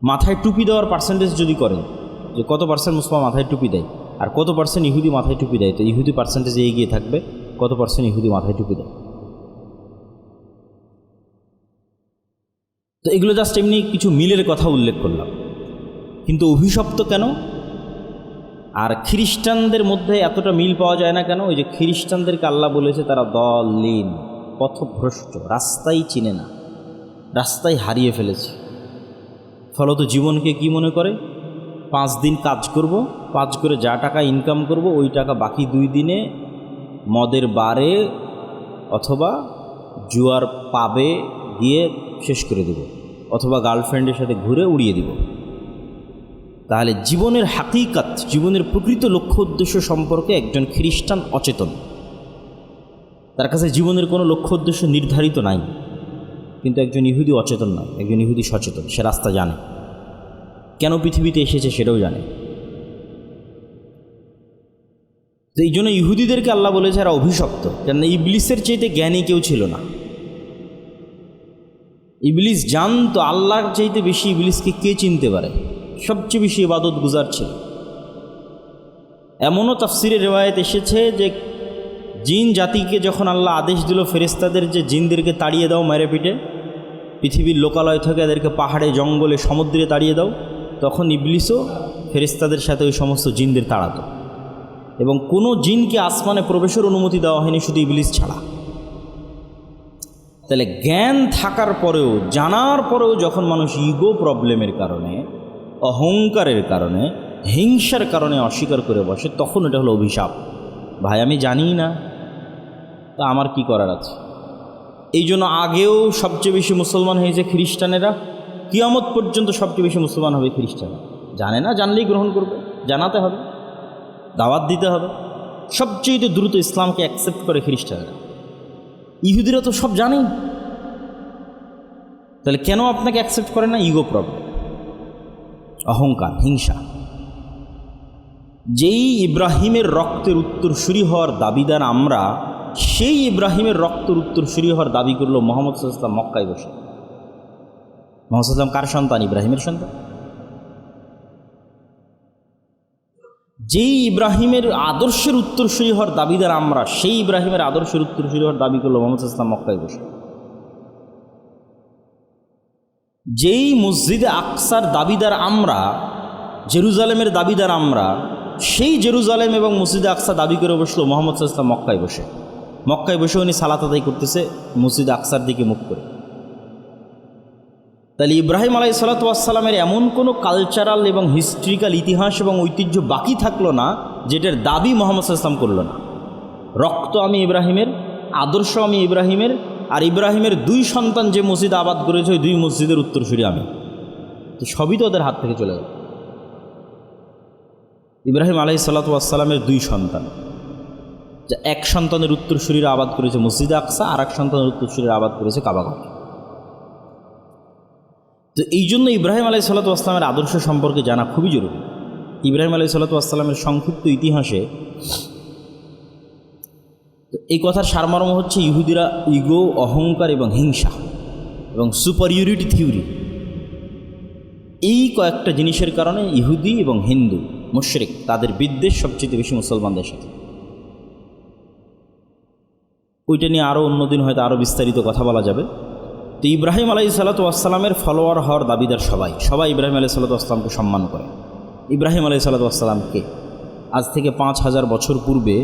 মাথায় টুপি দেওয়ার পার্সেন্টেজ যদি করেন যে কত পার্সেন্ট মুসলমান মাথায় টুপি দেয় আর কত পার্সেন্ট ইহুদি মাথায় টুপি দেয়, তো ইহুদি পার্সেন্টেজে এগিয়ে থাকবে কত পার্সেন্ট ইহুদি মাথায় টুপি দেয়। তো এগুলো জাস্ট এমনি কিছু মিলের কথা উল্লেখ করলাম। কিন্তু অভিশপ্ত কেন? আর খ্রিস্টানদের মধ্যে এতটা মিল পাওয়া যায় না কেন? ওই যে খ্রিস্টানদেরকে আল্লাহ বলেছে তারা দলিন, পথভ্রষ্ট, রাস্তাই চিনে না, রাস্তায় হারিয়ে ফেলেছে। ফলত জীবনকে কি মনে করে? 5 দিন কাজ করব, কাজ করে যা টাকা ইনকাম করব ওই টাকা বাকি 2 দিনে মদের বারে অথবা জুয়ার পাবে গিয়ে শেষ করে দেব, অথবা গার্লফ্রেন্ডের সাথে ঘুরে উড়িয়ে দিব। তাহলে জীবনের হাকিকাত, জীবনের প্রকৃত লক্ষ্য উদ্দেশ্য সম্পর্কে একজন খ্রিস্টান অচেতন। তার কাছে জীবনের কোনো লক্ষ্য উদ্দেশ্য নির্ধারিত নাই। কিন্তু একজন ইহুদি অচেতন নয়, একজন ইহুদি সচেতন, সে রাস্তা জানে, কেন পৃথিবীতে এসেছে সেটাও জানে। তো এই জন্য ইহুদিদেরকে আল্লাহ বলেছে এরা অভিশপ্ত, কেন ইবলিসের চাইতে জ্ঞানী কেউ ছিল না। ইবলিস জানতো আল্লাহর চাইতে বেশি ইবলিসকে কে চিনতে পারে, সবচেয়ে বেশি ইবাদত গুজার ছিল। এমনও তাফসিরে রিওয়ায়াত এসেছে যে জিন জাতিকে যখন আল্লাহ আদেশ দিল ফেরেশতাদের যে জিনদেরকে তাড়িয়ে দাও মেরে পিটে, পৃথিবীর লোকালয় থেকে এদেরকে পাহাড়ে জঙ্গলে সমুদ্রে তাড়িয়ে দাও, তখন ইবলিসও ফেরেশতাদের সাথে ওই সমস্ত জিনদের তাড়াতো। এবং কোনো জিনকে আসমানে প্রবেশের অনুমতি দেওয়া হয়নি, শুধু ইবলিস ছাড়া। তাহলে জ্ঞান থাকার পরেও, জানার পরেও যখন মানুষ ইগো প্রবলেমের কারণে, অহংকারের কারণে, হিংসার কারণে অস্বীকার করে বসে, তখন এটা হলো অভিশাপ। ভাই আমি জানি না, তা আমার কি করার আছে? এই জন্য আগেও সবচেয়ে বেশি মুসলমান হয়েছে খ্রিস্টানেরা, কিয়ামত পর্যন্ত সবচেয়ে বেশি মুসলমান হবে খ্রিস্টানরা। জানে না, জানলেই গ্রহণ করবে, জানাতে হবে, দাওয়াত দিতে হবে। সবচেয়ে দ্রুত ইসলামকে অ্যাকসেপ্ট করে খ্রিস্টানরা। ইহুদিরা তো সব জানেই, তাহলে কেন আপনাকে অ্যাকসেপ্ট করে না? ইগো প্রবলেম, অহংকার, হিংসা। যেই ইব্রাহিমের রক্তের উত্তরসূরি হওয়ার দাবিদার আমরা, সেই ইব্রাহিমের রক্তের উত্তরসূরি হওয়ার দাবি করলো মুহাম্মদ সাল্লাল্লাহু আলাইহি ওয়াসাল্লাম মক্কায় বসে। মুহাম্মদ সাল্লাল্লাহু আলাইহি ওয়াসাল্লাম কার সন্তান? ইব্রাহিমের সন্তান। যেই ইব্রাহিমের আদর্শের উত্তরসূরি হওয়ার দাবিদার আমরা, সেই ইব্রাহিমের আদর্শের উত্তরসূরি হওয়ার দাবি করলো মুহাম্মদ সাল্লাল্লাহু আলাইহি ওয়াসাল্লাম মক্কায় বসে। যেই মসজিদে আকসার দাবিদার আমরা, জেরুজালেমের দাবিদার আমরা, সেই জেরুজালেম এবং মসজিদে আকসা দাবি করে বসলো মুহাম্মদ সাল্লাল্লাহু আলাইহি ওয়াসাল্লাম মক্কায় বসে। মক্কায় বসে উনি সালাত আদায় করতেছে মসজিদে আকসার দিকে মুখ করে। তাহলে ইব্রাহিম আলাইহিস সালাতু ওয়াস সালামের এমন কোনো কালচারাল এবং হিস্ট্রিক্যাল ইতিহাস এবং ঐতিহ্য বাকি থাকলো না যেটার দাবি মুহাম্মদ সাল্লাল্লাহু আলাইহি ওয়াসাল্লাম করলো না। রক্ত আমি ইব্রাহিমের, আদর্শ আমি ইব্রাহিমের, আর ইব্রাহিমের 2 সন্তান যে মসজিদ আবাদ করেছে ওই 2 মসজিদের উত্তরসূরি আমি। তো সবই তো ওদের হাত থেকে চলে গেল। ইব্রাহিম আলাইহিস সালাতু ওয়াস সালামের 2 সন্তান, যা এক সন্তানের উত্তরসূরিরা আবাদ করেছে মসজিদে আকসা, আর এক সন্তানের উত্তরসূরিরা আবাদ করেছে কাবাঘর। তো এই জন্য ইব্রাহিম আলাইহিস সালাতু ওয়াস সালামের আদর্শ সম্পর্কে জানা খুবই জরুরি। ইব্রাহিম আলাইহিস সালাতু ওয়াস সালামের সংক্ষিপ্ত ইতিহাসে এই কথার সারমর্ম হচ্ছে ইহুদিরা ইগো, অহংকার এবং হিংসা এবং সুপারিয়রিটি থিওরি, এই কয়েকটা জিনিসের কারণে ইহুদি এবং হিন্দু মুশরিক তাদের বিদ্বেষ সবচেয়ে বেশি মুসলমানদের সাথে। ওইটা নিয়ে আরও অন্যদিন হয়তো আরও বিস্তারিত কথা বলা যাবে। তো ইব্রাহিম আলাইহিস সালাতু ওয়াস সালামের ফলোয়ার হওয়ার দাবিদার সবাই ইব্রাহিম আলাইহিস সালাতু ওয়াস সালামকে সম্মান করে। ইব্রাহিম আলাইহিস সালাতু ওয়াস সালামকে আজ থেকে 5000 বছর পূর্বে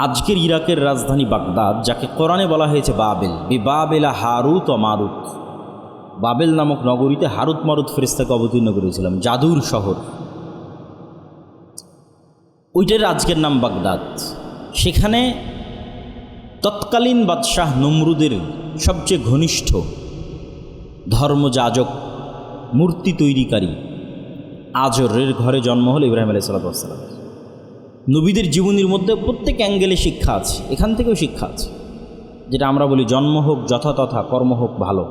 আজকের ইরাকের রাজধানী বাগদাদ, যাকে কোরআনে বলা হয়েছে বাবেল, বিবাবেলা হারুত ও মারুত, বাবেল নামক নগরীতে হারুত মারুত ফেরেশতাকে অবতীর্ণ করেছিলাম, জাদুর শহর। ওইটার আজকের নাম বাগদাদ। সেখানে তৎকালীন বাদশাহ নমরুদের সবচেয়ে ঘনিষ্ঠ ধর্মযাজক, মূর্তি তৈরিকারী আজরের ঘরে জন্ম হল ইব্রাহিম আলাইহিস সালাতু ওয়াস সালাম। নবীদের জীবনীর মধ্যে প্রত্যেক অ্যাঙ্গেলে শিক্ষা আছে, এখান থেকেও শিক্ষা আছে, যেটা আমরা বলি জন্ম হোক যথাতথা, কর্ম হোক ভালো।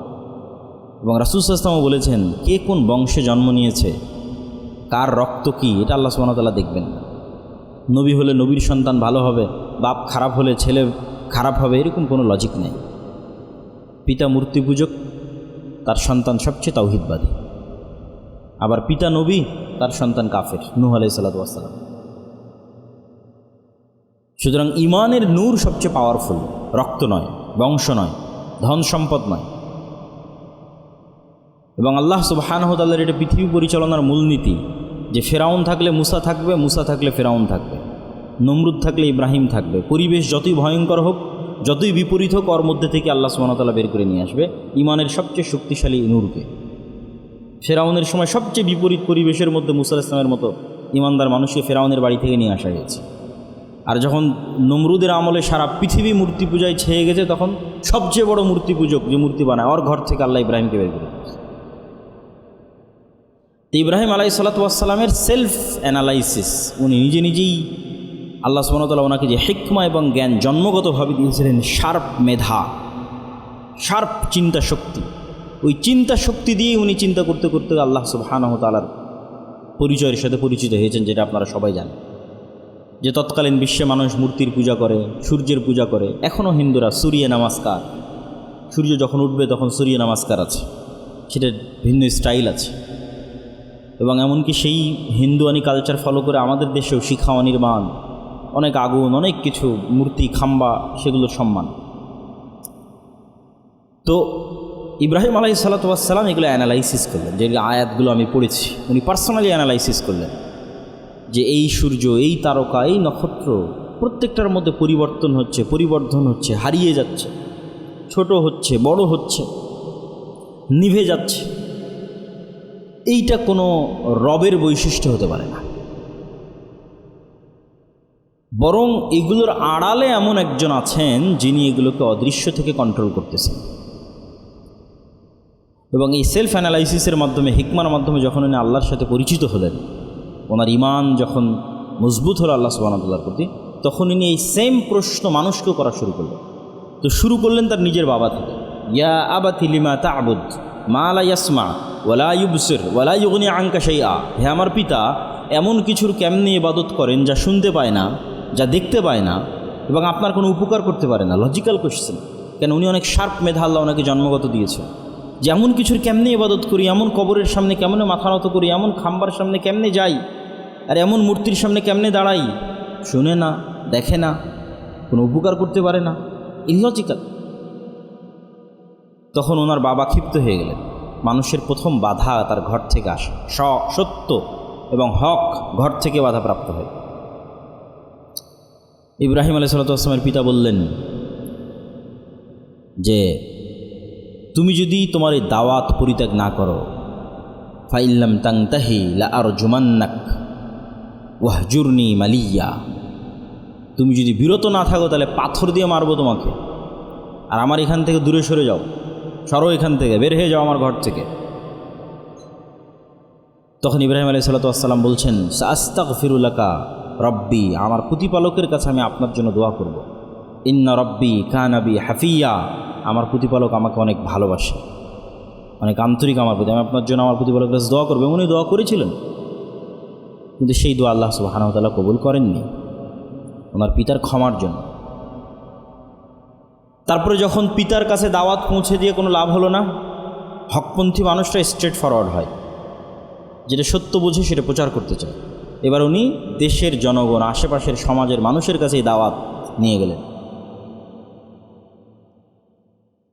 এবং রাসূল সাল্লাল্লাহু আলাইহি ওয়াসাল্লাম বলেছেন কে কোন বংশে জন্ম নিয়েছে, কার রক্ত কি, এটা আল্লাহ সুবহানাহু ওয়া তাআলা দেখবেন না। নবী হলে নবীর সন্তান ভালো হবে, বাপ খারাপ হলে ছেলে খারাপ হবে, এরকম কোনো লজিক নেই। পিতা মূর্তি পূজক, তার সন্তান সবচেয়ে তাওহীদবাদী। আবার পিতা নবী, তার সন্তান কাফের, নূহ আলাইহিস সালাতু ওয়াস সালাম। সুতরাং ইমানের নূর সবচেয়ে পাওয়ারফুল, রক্ত নয়, বংশ নয়, ধন সম্পদ নয়। এবং আল্লাহ সুবহানাহু ওয়া তাআলার এটা পৃথিবী পরিচালনার মূলনীতি যে ফেরাউন থাকলে মুসা থাকবে, মুসা থাকলে ফেরাউন থাকবে, নমরুদ থাকলে ইব্রাহিম থাকবে। পরিবেশ যতই ভয়ঙ্কর হোক, যতই বিপরীত হোক, ওর মধ্যে থেকে আল্লাহ সুবহানাহু ওয়া তাআলা বের করে নিয়ে আসবে ইমানের সবচেয়ে শক্তিশালী নূরকে। ফেরাউনের সময় সবচেয়ে বিপরীত পরিবেশের মধ্যে মুসা আলাইহিস সালামের মতো ইমানদার মানুষকে ফেরাউনের বাড়ি থেকে নিয়ে আসা হয়েছে। আর যখন নমরুদের আমলে সারা পৃথিবী মূর্তি পূজায় ছেয়ে গেছে, তখন সবচেয়ে বড় মূর্তি পূজক যে মূর্তি বানায়, ওর ঘর থেকে আল্লাহ ইব্রাহিমকে বের করে দিয়েছে। তো ইব্রাহিম আলাইহিস সালাতু ওয়াস সালামের সেলফ অ্যানালাইসিস, উনি নিজেই আল্লাহ সুবহানাহু ওয়া তাআলা ওনাকে যে হিকমা এবং জ্ঞান জন্মগতভাবে দিয়েছিলেন, শার্প মেধা, শার্প চিন্তা শক্তি, ওই চিন্তা শক্তি দিয়ে উনি চিন্তা করতে করতে আল্লাহ সুবহানাহু ওয়া তাআলার পরিচয়ের সাথে পরিচিত হয়েছেন, যেটা আপনারা সবাই জানেন। যে তৎকালীন বিশ্বে মানুষ মূর্তির পূজা করে, সূর্যের পূজা করে। এখনও হিন্দুরা সূর্য নমস্কার, সূর্য যখন উঠবে তখন সূর্য নমস্কার আছে, সেটার ভিন্ন স্টাইল আছে। এবং এমনকি সেই হিন্দুয়ানি কালচার ফলো করে আমাদের দেশেও শিখা অনির্বাণ, অনেক আগুন, অনেক কিছু মূর্তি, খাম্বা, সেগুলোর সম্মান। তো ইব্রাহিম আলাইহিস সালাতু ওয়াস সালাম এগুলো অ্যানালাইসিস করলেন, যে আয়াতগুলো আমি পড়েছি উনি পার্সোনালি অ্যানালাইসিস করলেন যে এই সূর্য, এই তারকা, এই নক্ষত্র প্রত্যেকটার মধ্যে পরিবর্তন হচ্ছে, পরিবর্ধন হচ্ছে, হারিয়ে যাচ্ছে, ছোট হচ্ছে, বড় হচ্ছে, নিভে যাচ্ছে। এইটা কোনো রবের বৈশিষ্ট্য হতে পারে না, বরং এগুলোর আড়ালে এমন একজন আছেন যিনি এগুলোকে অদৃশ্য থেকে কন্ট্রোল করতেছেন। এবং এই সেলফ অ্যানালাইসিসের মাধ্যমে, হিকমার মাধ্যমে যখন উনি আল্লাহর সাথে পরিচিত হলেন, ওনার ইমান যখন মজবুত হলো আল্লাহ সুবহানাহু ওয়া তাআলার প্রতি, তখন উনি এই সেম প্রশ্ন মানুষকেও করা শুরু করলেন। তো শুরু করলেন তার নিজের বাবা থেকে, ইয়া আবাতি লিমা তা'বুদ মা লা ইয়াসমা ওয়ালা ইউবসির ওয়ালা ইউগনি আনকা শাইআ। হে আমার পিতা, এমন কিছুর কেমনি ইবাদত করেন যা শুনতে পায় না, যা দেখতে পায় না, এবং আপনার কোনো উপকার করতে পারে না। লজিক্যাল কোয়েশ্চেন, কেন উনি অনেক শার্প মেধা আল্লাহ ওনাকে জন্মগত দিয়েছে। যে এমন কিছুর কেমনে ইবাদত করি, এমন কবরের সামনে কেমনে মাথা নত করি, এমন খাম্বার সামনে কেমনে যাই, আর এমন মূর্তির সামনে কেমনে দাঁড়াই, শুনে না, দেখে না, কোনো উপকার করতে পারে না, ইললজিক্যাল। তখন ওনার বাবা ক্ষিপ্ত হয়ে গেলেন। মানুষের প্রথম বাধা তার ঘর থেকে আসে, সত্য এবং হক ঘর থেকে বাধাপ্রাপ্ত হয়। ইব্রাহিম আলাইহিস সালাতু ওয়াস সালামের পিতা বললেন যে তুমি যদি তোমার এই দাওয়াত পরিত্যাগ না করো, ফাইল্লাম তাংতাহি লা আরজুমান্নাক ওয়াহজুরনি মালিয়া, তুমি যদি বিরত না থাকো তাহলে পাথর দিয়ে মারবো তোমাকে, আর আমার এখান থেকে দূরে সরে যাও, সরো এখান থেকে, বের হয়ে যাও আমার ঘর থেকে। তখন ইব্রাহিম আলাইহিস সালাতু ওয়াস সালাম বলছেন, সাস্তাগফিরু লাকা রব্বি, আমার প্রতিপালকের কাছে আমি আপনার জন্য দোয়া করব। ইন্না রব্বি কানা বি হাফিয়া, আমার প্রতিপালক আমাকে অনেক ভালোবাসে, অনেক আন্তরিক আমার প্রতি, আমি আপনার জন্য আমার প্রতিপালকের কাছে দোয়া করবো। উনি দোয়া করেছিলেন, কিন্তু সেই দোয়া আল্লাহ সুবহানাহু ওয়া তাআলা কবুল করেননি ওনার পিতার ক্ষমার জন্য। তারপরে যখন পিতার কাছে দাওয়াত পৌঁছে দিয়ে কোনো লাভ হলো না, হকপন্থী মানুষটা স্ট্রেট ফরওয়ার্ড হয়, যেটা সত্য বুঝে সেটা প্রচার করতে চায়। এবার উনি দেশের জনগণ, আশেপাশের সমাজের মানুষের কাছে এই দাওয়াত নিয়ে গেলেন।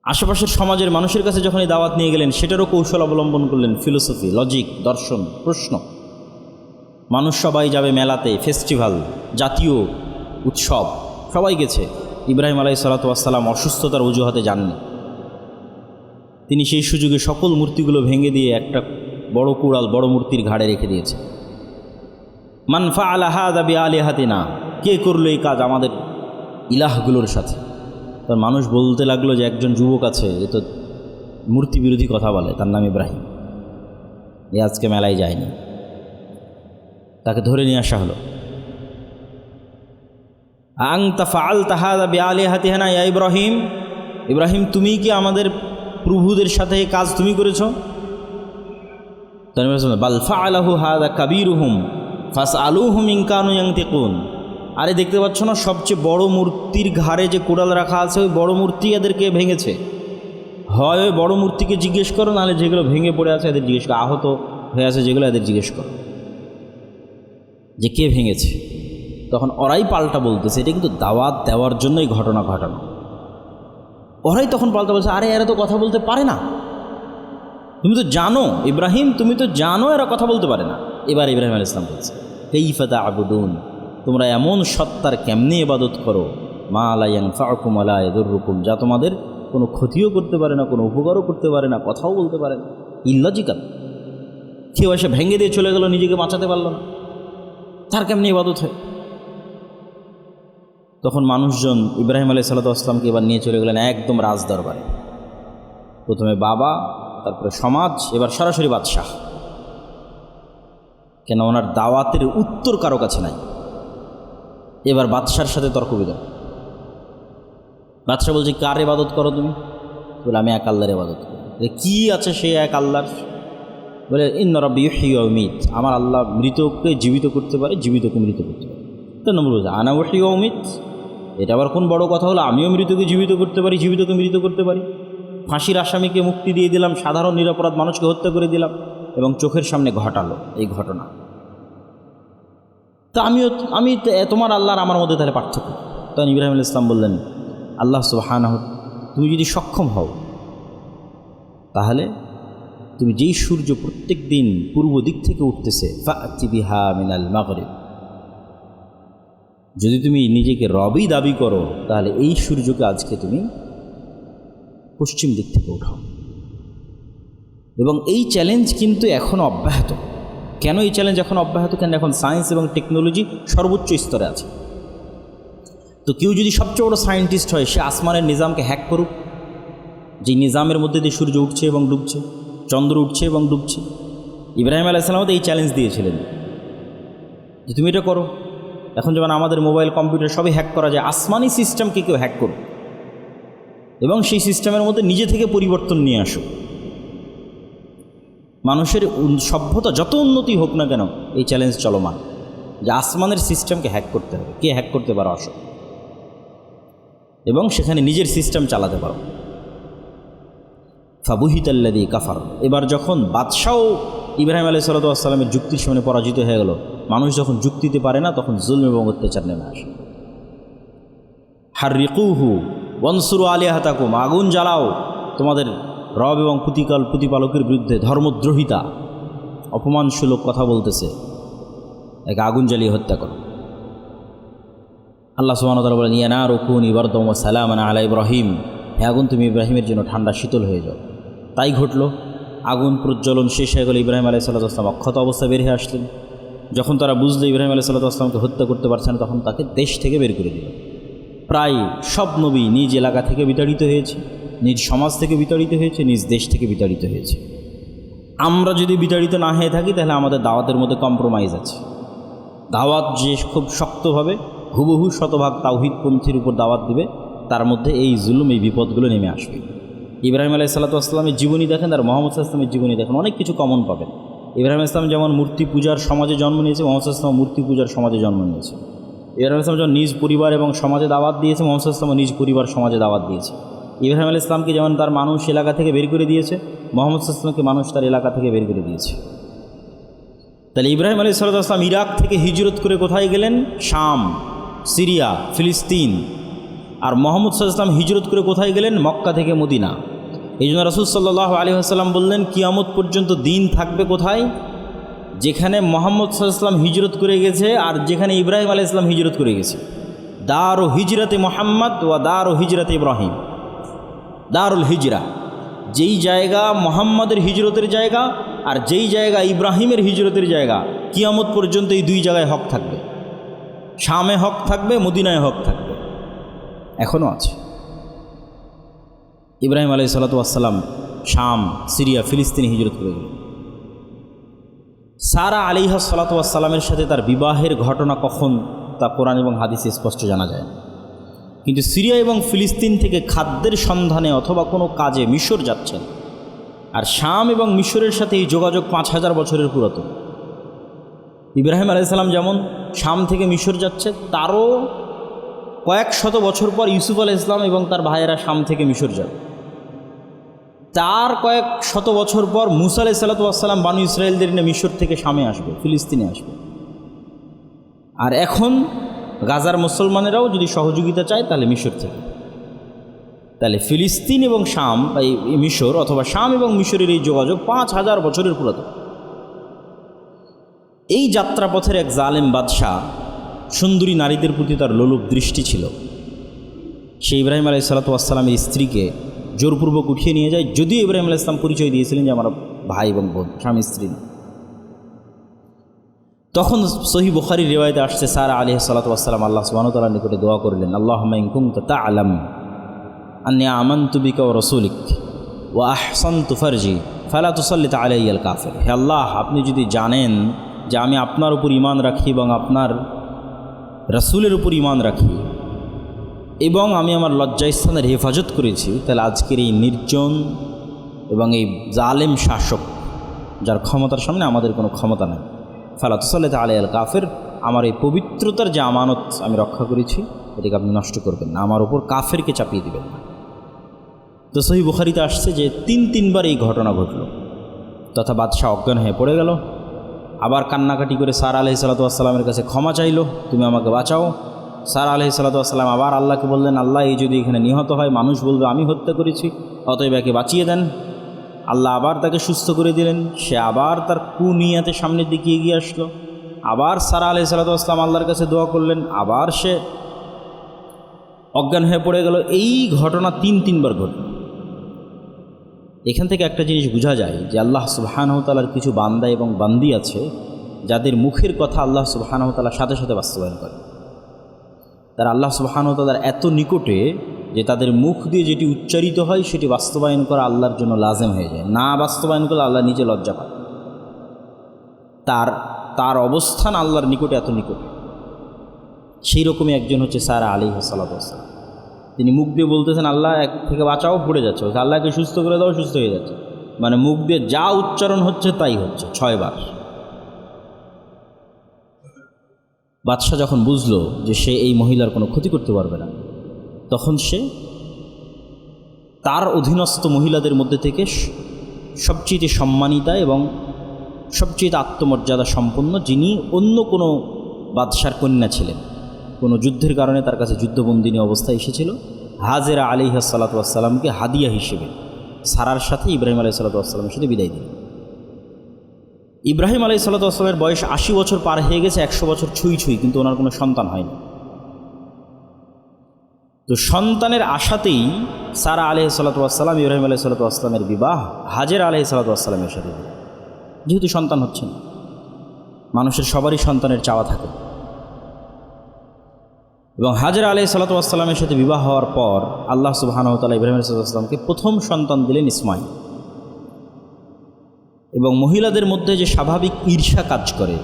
আশেপাশের সমাজের মানুষের কাছে যখন এই দাওয়াত নিয়ে গেলেন, সেটারও কৌশল অবলম্বন করলেন, ফিলোসফি, লজিক, দর্শন, প্রশ্ন। মানুষ সবাই যাবে মেলাতে, ফেস্টিভ্যাল, জাতীয় উৎসব, সবাই গেছে। ইব্রাহিম আলাইহিস সালাতু ওয়াস সালাম অসুস্থতার অজুহাতে যাননি। তিনি সেই সুযোগে সকল মূর্তিগুলো ভেঙে দিয়ে একটা বড় কুড়াল, বড় মূর্তির ঘাড়ে রেখে দিয়েছে। মান ফাআলা হাযা বিআলিহাতিনা, কে করলো এই কাজ আমাদের ইলাহগুলোর সাথে? তার মানুষ বলতে লাগলো যে একজন যুবক আছে, এ তো মূর্তি বিরোধী কথা বলে, তার নাম ইব্রাহিম, এ আজকে মেলায় যায়নি। তাকে ধরে নিয়ে আসা হলো। আনতা ফাআলতা হাযা বিআলিহাতিনা ইয়া ইব্রাহিম, ইব্রাহিম তুমি কি আমাদের প্রভুদের সাথে এই কাজ তুমি করেছো? তার বাল ফাআলাহু হাযা কাবীরুহুম ফাসআলুহুম ইন কানু ইয়ানতিকুন, আরে দেখতে পাচ্ছ না, সবচেয়ে বড় মূর্তির ঘাড়ে যে কোড়াল রাখা আছে, ওই বড় মূর্তি এদেরকে ভেঙেছে। হয় ওই বড় মূর্তিকে জিজ্ঞেস করো, নাহলে যেগুলো ভেঙে পড়ে আছে এদের জিজ্ঞেস করো, আহত হয়ে আছে যেগুলো এদের জিজ্ঞেস করো যে কে ভেঙেছে। তখন ওরাই পাল্টা বলতেছে, এটা কিন্তু দাওয়াত দেওয়ার জন্যই ঘটনা ঘটানো। ওরাই তখন পাল্টা বলছে, আরে এরা তো কথা বলতে পারে না, তুমি তো জানো ইব্রাহিম, তুমি তো জানো এরা কথা বলতে পারে না। এবার ইব্রাহিম আলাইহিস সালাম বলছে, কাইফা তা'বুদুন, তোমরা এমন সত্তার কেমনে ইবাদত করো, মা লা ইয়ানফাউকুম ওয়া লা ইয়াদুররুকুম, যা তোমাদের কোনো ক্ষতিও করতে পারে না, কোনো উপকারও করতে পারে না, কথাও বলতে পারে না। ইললজিক্যাল। কেউ এসে ভেঙে দিয়ে চলে গেল, নিজেকে বাঁচাতে পারল না, তার কেমনি ইবাদত হয়? তখন মানুষজন ইব্রাহিম আলাইহিস সালামকে এবার নিয়ে চলে গেলেন একদম রাজ দরবারে। প্রথমে বাবা, তারপরে সমাজ, এবার সরাসরি বাদশাহ। কেন ওনার দাওয়াতের উত্তর কারো কাছে নাই। এবার বাদশার সাথে তর্ক বিতর্ক। বাদশাহ বলছে, কার ইবাদত করো তুমি? বলে, আমি এক আল্লাহর ইবাদত করি। কি আছে সে এক আল্লাহর? বলে, ইন্না রাব্বি ইউহয়ি ওয়া ইউমীত, আমার আল্লাহ মৃতকে জীবিত করতে পারে, জীবিতকে মৃত করতে পারে। তো নম্বর বলছে, আনা উহয়ি ওয়া উমীত, এটা আবার কোন বড় কথা হলো? আমিও মৃতকে জীবিত করতে পারি, জীবিতকে মৃত করতে পারি। ফাঁসির আসামিকে মুক্তি দিয়ে দিলাম, সাধারণ নিরপরাধ মানুষকে হত্যা করে দিলাম, এবং চোখের সামনে ঘটালো এই ঘটনা। তো আমি তোমার আল্লাহর আমার মধ্যে তাহলে পার্থক্য। তখন ইব্রাহিম আলাইহিস সালাম বললেন, আল্লাহ সুবহানাহু, তুমি যদি সক্ষম হও তাহলে তুমি যেই সূর্য প্রত্যেক দিন পূর্ব দিক থেকে উঠতেছে, ফাআতি বিহা মিনাল মাগরিব, যদি তুমি নিজেকে রবই দাবি করো, তাহলে এই সূর্যকে আজকে তুমি পশ্চিম দিক থেকে উঠাও। এবং এই চ্যালেঞ্জ কিন্তু এখনও অব্যাহত। কেন এই চ্যালেঞ্জ এখন অব্যাহত? কেন এখন সায়েন্স এবং টেকনোলজি সর্বোচ্চ স্তরে আছে। তো কেউ যদি সবচেয়ে বড় সায়েন্টিস্ট হয়, সে আসমানের নিজামকে হ্যাক করুক, যে নিজামের মধ্যে দিয়ে সূর্য উঠছে এবং ডুবছে, চন্দ্র উঠছে এবং ডুবছে। ইব্রাহিম আলাইহিস সালাম এই চ্যালেঞ্জ দিয়েছিলেন যে তুমি এটা করো। এখন যেমন আমাদের মোবাইল, কম্পিউটার সবই হ্যাক করা যায়, আসমানি সিস্টেমকে কেউ হ্যাক করুক এবং সেই সিস্টেমের মধ্যে নিজে থেকে পরিবর্তন নিয়ে আসুক। মানুষের সভ্যতা যত উন্নতি হোক না কেন, এই চ্যালেঞ্জ চলমান যে আসমানের সিস্টেমকে হ্যাক করতে হবে। কে হ্যাক করতে পারো আসো, এবং সেখানে নিজের সিস্টেম চালাতে পারো। ফাবুহিতাল্লাযী কাফার। এবার যখন বাদশাও ইব্রাহিম আলাইহিস সালামের যুক্তির সামনে পরাজিত হয়ে গেল, মানুষ যখন যুক্তিতে পারে না, তখন জুলম এবং অত্যাচার নেমে আসে। হাররিকুহু ওয়ানসুরু আলিহাতাকুম, আগুন জ্বালাও তোমাদের রব এবং প্রতিপালকের বিরুদ্ধে। ধর্মদ্রোহিতা, অপমানসূলক কথা বলতেছে, একে আগুন জ্বালিয়ে হত্যা করো। আল্লাহ সুবহানাহু ওয়া তাআলা বলেন, ইয়া নারু কুনি বারদাম ওয়া সালামান আলা ইব্রাহিম, হে আগুন তুমি ইব্রাহিমের জন্য ঠান্ডা শীতল হয়ে যাও। তাই ঘটল। আগুন প্রজ্বলন শেষ হয়ে গেল, ইব্রাহিম আলাইহিস সালাম অক্ষত অবস্থায় বের হয়ে আসলেন। যখন তারা বুঝলো ইব্রাহিম আলাইহিস সালামকে হত্যা করতে পারছে না, তখন তাকে দেশ থেকে বের করে দিল। প্রায় সব নবী নিজ এলাকা থেকে বিতাড়িত হয়েছে, নিজ সমাজ থেকে বিতাড়িত হয়েছে, নিজ দেশ থেকে বিতাড়িত হয়েছে। আমরা যদি বিতাড়িত না হয়ে থাকি, তাহলে আমাদের দাওয়াতের মধ্যে কম্প্রোমাইজ আছে। দাওয়াত যে খুব শক্তভাবে হুবহু শতভাগ তাওহীদপন্থীর উপর দাওয়াত দিবে, তার মধ্যে এই জুলুম, এই বিপদগুলো নেমে আসবে। ইব্রাহিম আলাইহিস সালামের জীবনী দেখেন আর মোহাম্মদ সাল্লাল্লাহু আলাইহি ওয়াসাল্লামের জীবনী দেখেন, অনেক কিছু কমন পাবেন। ইব্রাহিম আলাইহিস সালাম যেমন মূর্তি পূজার সমাজে জন্ম নিয়েছে, মোহাম্মদ সাল্লাল্লাহু আলাইহি ওয়াসাল্লাম মূর্তি পূজার সমাজে জন্ম নিয়েছে। ইব্রাহিম আলাইহিস সালাম যখন নিজ পরিবার এবং সমাজে দাওয়াত দিয়েছে, মোহাম্মদ সাল্লাল্লাহু আলাইহি ওয়াসাল্লাম নিজ পরিবার সমাজে দাওয়াত দিয়েছে। ইব্রাহিম আলাইহিস সালামকে যেমন তার মানুষ এলাকা থেকে বের করে দিয়েছে, মোহাম্মদ সাল্লাল্লাহু আলাইহি ওয়াসাল্লামকে মানুষ তার এলাকা থেকে বের করে দিয়েছে। তাহলে ইব্রাহিম আলাইহিস সালাম ইরাক থেকে হিজরত করে কোথায় গেলেন? শাম, সিরিয়া, ফিলিস্তিন। আর মোহাম্মদ সাল্লাল্লাহু আলাইহি ওয়াসাল্লাম হিজরত করে কোথায় গেলেন? মক্কা থেকে মদিনা। এই জন্য রাসূল সাল্লাল্লাহু আলাইহি ওয়াসাল্লাম বললেন, কিয়ামত পর্যন্ত দিন থাকবে কোথায়? যেখানে মোহাম্মদ সাল্লাল্লাহু আলাইহি ওয়াসাল্লাম হিজরত করে গেছে আর যেখানে ইব্রাহিম আলাইহিস সালাম হিজরত করে গেছে। দারু হিজরতে মোহাম্মদ ওয়া দারু হিজরতে ইব্রাহিম, দারুল হিজরা, যেই জায়গা মোহাম্মদের হিজরতের জায়গা আর যেই জায়গা ইব্রাহিমের হিজরতের জায়গা, কিয়ামত পর্যন্ত এই দুই জায়গায় হক থাকবে। শামে হক থাকবে, মদিনায় হক থাকবে, এখনও আছে। ইব্রাহিম আলাইহিস সালাম শাম, সিরিয়া, ফিলিস্তিনে হিজরত করে গেলেন। সারা আলাইহিস সালামের সাথে তার বিবাহের ঘটনা কখন, তা কোরআন এবং হাদিসে স্পষ্ট জানা যায় না। কিন্তু সিরিয়া এবং ফিলিস্তিন থেকে খাদ্যের সন্ধানে অথবা কোনো কাজে মিশর যাচ্ছেন, আর শাম এবং মিশরের সাথে এই যোগাযোগ 5000 বছরের পুরাতন। ইব্রাহিম আলাইহিস সালাম যেমন শাম থেকে মিশর যাচ্ছে, তারও কয়েক শত বছর পর ইউসুফ আলাইহিস সালাম এবং তার ভাইয়েরা শাম থেকে মিশর যাবে। তার কয়েক শত বছর পর মুসা আলাইহিস সালাম বানু ইসরায়েলদের নিয়ে মিশর থেকে শামে আসবে, ফিলিস্তিনে আসবে। আর এখন গাজার মুসলমানেরাও যদি সহযোগিতা চায় তাহলে মিশর থেকে। তাহলে ফিলিস্তিন এবং শাম, এই মিশর অথবা শাম এবং মিশরের এই যোগাযোগ 5000 বছরের পুরাতন। এই যাত্রাপথের এক জালেম বাদশাহ, সুন্দরী নারীদের প্রতি তার লোলুপ দৃষ্টি ছিল। সে ইব্রাহিম আলাইহিস সালামের স্ত্রীকে জোরপূর্বক উঠিয়ে নিয়ে যায়, যদিও ইব্রাহিম আলাইহিস সালাম পরিচয় দিয়েছিলেন যে আমার ভাই এবং বোন, স্বামী স্ত্রী না। তখন সহিহ বুখারীর রিওয়ায়াতে আসছে, সারা আলাইহিস সালাম আল্লাহ সুবহানাহু ওয়া তাআলার নিকটে দোয়া করলেন, আল্লাহুম্মা ইন কুনতা তা'লাম আন্নী আমানতু বিকা ওয়া রাসূলিক ওয়া আহসানতু ফারজি ফালা তুসাল্লিত আলাইয়াল কাফির। হে আল্লাহ, আপনি যদি জানেন যে আমি আপনার উপর ঈমান রাখি এবং আপনার রাসূলের উপর ঈমান রাখি এবং আমি আমার লজ্জাস্থানের হেফাজত করেছি, তাহলে আজকের এই নির্জন এবং এই জালেম শাসক, যার ক্ষমতার সামনে আমাদের কোনো ক্ষমতা নেই, ফালা তুসাল্লিত আলাইয়াল কাফির, আমার এই পবিত্রতার যে আমানত আমি রক্ষা করেছি এটাকে আপনি নষ্ট করবেন না, আমার উপর কাফেরকে চাপিয়ে দিবেন না। তো সহিহ বুখারীতে আসছে যে 3বার এই ঘটনা ঘটল, তথা বাদশাহ অজ্ঞান হয়ে পড়ে গেল। আবার কান্নাকাটি করে সারা আলাইহিস সালামের কাছে ক্ষমা চাইল, তুমি আমাকে বাঁচাও। সারা আলাইহিস সালাম আবার আল্লাহকে বললেন, আল্লাহ, এই যদি এখানে নিহত হয় মানুষ বলবে আমি হত্যা করেছি, অতএব একে বাঁচিয়ে দেন। আল্লাহ আবার তাকে সুস্থ করে দিলেন। সে আবার তার কুনিয়াতে সামনের দিকে এগিয়ে আসলো। আবার সারা আলাইহিস সালাম আল্লাহর কাছে দোয়া করলেন, আবার সে অজ্ঞান হয়ে পড়ে গেল। এই ঘটনা 3বার ঘটল। এখান থেকে একটা জিনিস বোঝা যায় যে আল্লাহ সুবহানাহু ওয়া তাআলার কিছু বান্দা এবং বান্দি আছে যাদের মুখের কথা আল্লাহ সুবহানাহু ওয়া তাআলা সাথে সাথে বাস্তবায়ন করে। তারা আল্লাহ সুবহানাহু ওয়া তাআলার এত নিকটে যে তাদের মুখ দিয়ে যেটি উচ্চারিত হয় সেটি বাস্তবায়ন করা আল্লাহর জন্য লাজেম হয়ে যায়। না বাস্তবায়ন করলে আল্লাহ নিজে লজ্জা পায়। তার অবস্থান আল্লাহর নিকটে এত নিকটে। সেই রকমই একজন হচ্ছে সারা আলাইহিস সালাম। তিনি মুখ দিয়ে বলতেছেন আল্লাহ এক থেকে বাঁচাও, পড়ে যাচ্ছে, আল্লাহকে সুস্থ করে দাও, সুস্থ হয়ে যাচ্ছে। মানে মুখ দিয়ে যা উচ্চারণ হচ্ছে তাই হচ্ছে 6 বার। বাদশাহ যখন বুঝলো যে সে এই মহিলার কোনো ক্ষতি করতে পারবে না, তখন সে তার অধীনস্থ মহিলাদের মধ্যে থেকে সবচেয়ে সম্মানিতা এবং সবচেয়ে আত্মমর্যাদা সম্পন্ন, যিনি অন্য কোনো বাদশার কন্যা ছিলেন, কোনো যুদ্ধের কারণে তার কাছে যুদ্ধবন্দিনী অবস্থায় এসেছিল, হাজেরা আলাইহিস সালামকে হাদিয়া হিসেবে সারার সাথে ইব্রাহিম আলাইহিস সালামের সাথে বিদায় দিলেন। ইব্রাহিম আলাইহিস সালামের বয়স 80 বছর পার হয়ে গেছে, 100 বছর ছুঁই, কিন্তু ওনার কোনো সন্তান হয়নি। তো সন্তানের আশাতেই সারা আলাইহিস সালাম ইব্রাহিম আলাইহিস সালামের বিবাহ হাজেরা আলাইহিস সালামের সাথে। যেহেতু সন্তান হচ্ছে না, মানুষের সবারই সন্তানের চাওয়া থাকে, এবং হাজেরা আলাইহিস সালামের সাথে বিবাহ হওয়ার পর আল্লাহ সুবহানাহু ওয়া তাআলা ইব্রাহিম আলাইহিস সালামকে প্রথম সন্তান দিলেন ইসমাঈল। এবং মহিলাদের মধ্যে যে স্বাভাবিক ঈর্ষা কাজ করে,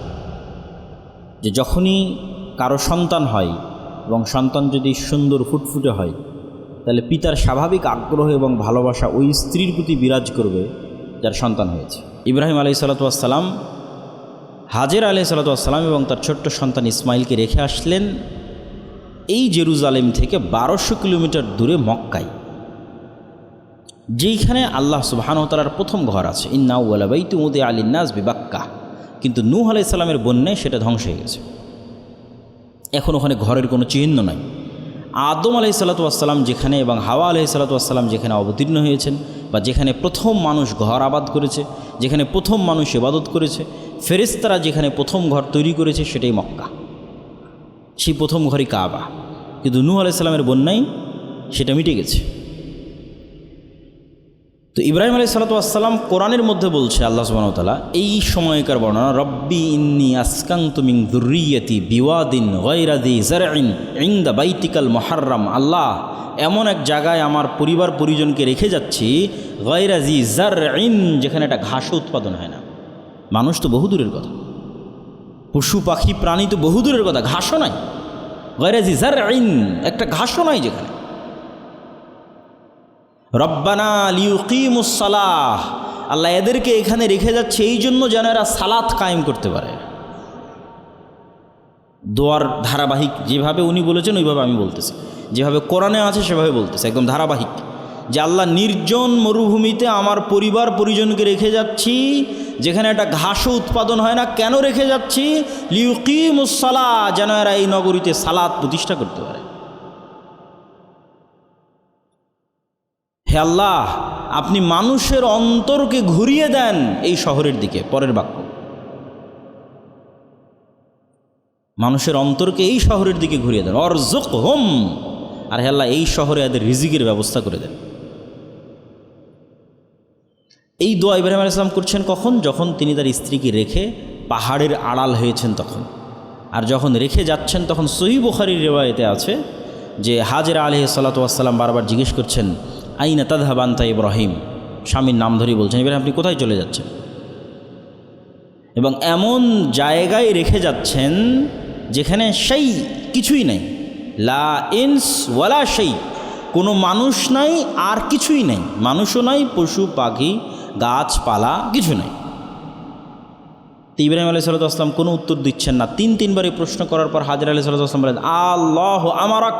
যে যখনই কারো সন্তান হয় এবং সন্তান যদি সুন্দর ফুটফুটে হয়, তাহলে পিতার স্বাভাবিক আগ্রহ এবং ভালোবাসা ওই স্ত্রীর প্রতি বিরাজ করবে যার সন্তান হয়েছে। ইব্রাহিম আলাইহিস সালাম হাজেরা আলাইহিস সালাম এবং তার ছোট্ট সন্তান ইসমাঈলকে রেখে আসলেন এই জেরুজালেম থেকে 1200 কিলোমিটার দূরে মক্কায়, যেইখানে আল্লাহ সুবহানাহু ওয়া তাআলার প্রথম ঘর আছে, ইন্না আউওয়ালা বাইতুন উদিআ লিন-নাস বিবাক্কা। কিন্তু নূহ আলাইহিস সালামের বন্যায় সেটা ধ্বংস হয়ে গেছে। এখন ওখানে ঘরের কোনো চিহ্ন নাই। আদম আলাইহিস সালাম যেখানে এবং হাওয়া আলাইহিস সালাম যেখানে অবতীর্ণ হয়েছেন, বা যেখানে প্রথম মানুষ ঘর আবাদ করেছে, যেখানে প্রথম মানুষ ইবাদত করেছে, ফেরেশতারা যেখানে প্রথম ঘর তৈরি করেছে, সেটাই মক্কা। সেই প্রথম ঘরই কাবা। কিন্তু নূহ আলাইহিস সালামের বন্যায় সেটা মিটে গেছে। তো ইব্রাহিম আলাইহিস সালাম কোরআনের মধ্যে বলছে, আল্লাহ সুবহানাহু ওয়া তাআলা এই সময়কার বর্ণনা, রব্বি ইন্নী আসকানতু মিন যুররিয়্যাতি বিওয়াদিন গায়রা যী যারইন ইনদা বাইতিকাল মুহাররাম। আল্লাহ, এমন এক জায়গায় আমার পরিবার পরিজনকে রেখে যাচ্ছি, গায়রা যী যারইন, যেখানে একটা ঘাসও উৎপাদন হয় না। মানুষ তো বহু দূরের কথা, পশু পাখি প্রাণী তো বহু দূরের কথা, ঘাসও নাই। গায়রা যী যারইন, একটা ঘাসও নাই যেখানে। রব্বানা লিউকিমুস সালাহ, আল্লাহ এদেরকে এখানে রেখে যাচ্ছে এই জন্য যেন এরা সালাত কায়েম করতে পারে। দোয়ার ধারাবাহিক, যেভাবে উনি বলেছেন ওইভাবে আমি বলতেছি, যেভাবে কোরআনে আছে সেভাবে বলতেছি, একদম ধারাবাহিক। যে আল্লাহ নির্জন মরুভূমিতে আমার পরিবার পরিজনকে রেখে যাচ্ছি, যেখানে একটা ঘাসও উৎপাদন হয় না। কেন রেখে যাচ্ছি? লিউকিমুস সালাহ, যেন এরা এই নগরীতে সালাত প্রতিষ্ঠা করতে পারে। হে আল্লাহ, আপনি মানুষের অন্তরকে ঘুরিয়ে দেন এই শহরের দিকে। পরের বাক্য, মানুষের অন্তরকে এই শহরের দিকে ঘুরিয়ে দেন। অরযুকহুম, আর হে আল্লাহ এই শহরে এদের রিজিকের ব্যবস্থা করে দেন। এই দোয়া ইব্রাহিম আলাইহিস সালাম করছেন কখন? যখন তিনি তার স্ত্রীকে রেখে পাহাড়ের আড়াল হয়েছেন তখন। আর যখন রেখে যাচ্ছেন তখন সহিহ বুখারীর রিওয়ায়েতে আছে যে হাজেরা আলাইহিস সালাতু ওয়াস সালাম বারবার জিজ্ঞেস করছেন, আইনা তাযহাব আনতা ইব্রাহিম, স্বামীর নাম ধরেই বলছেন, ইব্রাহিম আপনি কোথায় চলে যাচ্ছেন? এবং এমন জায়গায় রেখে যাচ্ছেন যেখানে সেই কিছুই নেই, লা ইনস ওয়ালা সেই, কোনো মানুষ নাই আর কিছুই নেই, মানুষও নাই, পশু পাখি গাছপালা কিছু নেই। তো ইব্রাহিম আলাইহিস সালাতু ওয়াস সালাম কোনো উত্তর দিচ্ছেন না। তিনবার এই প্রশ্ন করার পর হাজেরা আলাইহিস সালাতু ওয়াস সালাম বলেন, আল্লাহ আমারাক,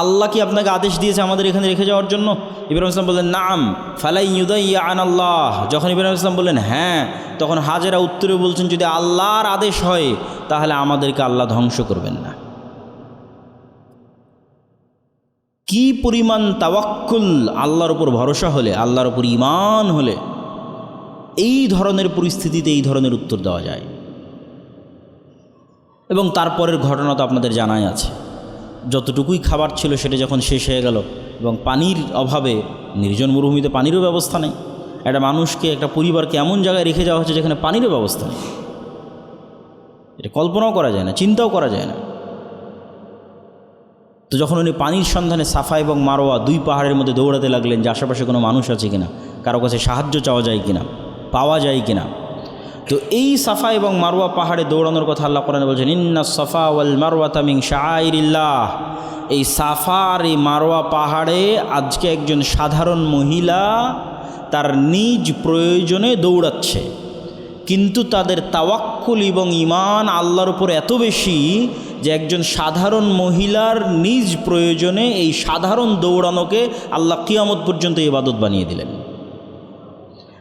আল্লাহ কি আপনাকে আদেশ দিয়েছে আমাদের এখানে রেখে যাওয়ার জন্য? ইব্রাহিম ইসলাম বললেন নাম ফালাই ইউদাইয়া আনাল্লাহ। যখন ইব্রাহিম ইসলাম বললেন হ্যাঁ, তখন হাজেরা উত্তরে বলছেন, যদি আল্লাহর আদেশ হয় তাহলে আমাদেরকে আল্লাহ ধ্বংস করবেন না। কি পরিমাণ তাওয়াক্কুল, আল্লাহর উপর ভরসা হলে, আল্লাহর উপর ঈমান হলে এই ধরনের পরিস্থিতিতে এই ধরনের উত্তর দেওয়া যায়। এবং তারপরের ঘটনা তো আপনাদের জানাই আছে, যতটুকুই খাবার ছিল সেটা যখন শেষ হয়ে গেল এবং পানির অভাবে, নির্জন মরুভূমিতে পানিরও ব্যবস্থা নেই, একটা মানুষকে, একটা পরিবারকে এমন জায়গায় রেখে যাওয়া হচ্ছে যেখানে পানিরও ব্যবস্থা নেই। এটা কল্পনাও করা যায় না, চিন্তাও করা যায় না। তো যখন উনি পানির সন্ধানে সাফা এবং মারোয়া দুই পাহাড়ের মধ্যে দৌড়াতে লাগলেন যে আশেপাশে কোনো মানুষ আছে কিনা, কারো কাছে সাহায্য চাওয়া যায় কিনা, পাওয়া যায় কিনা। তো এই সাফা এবং মারওয়া পাহাড়ে দৌড়ানোর কথা আল্লাহ কোরআনে বলছেন, ইন্না সাফা ওয়াল মারওয়াতা মিন শাআইরিল্লাহ। এই সাফা আর এই মারওয়া পাহাড়ে আজকে একজন সাধারণ মহিলা তার নিজ প্রয়োজনে দৌড়াচ্ছে, কিন্তু তাদের তাওয়াক্কুল এবং ঈমান আল্লাহর উপর এত বেশি যে একজন সাধারণ মহিলার নিজ প্রয়োজনে এই সাধারণ দৌড়ানোকে আল্লাহ কিয়ামত পর্যন্ত ইবাদত বানিয়ে দিলেন,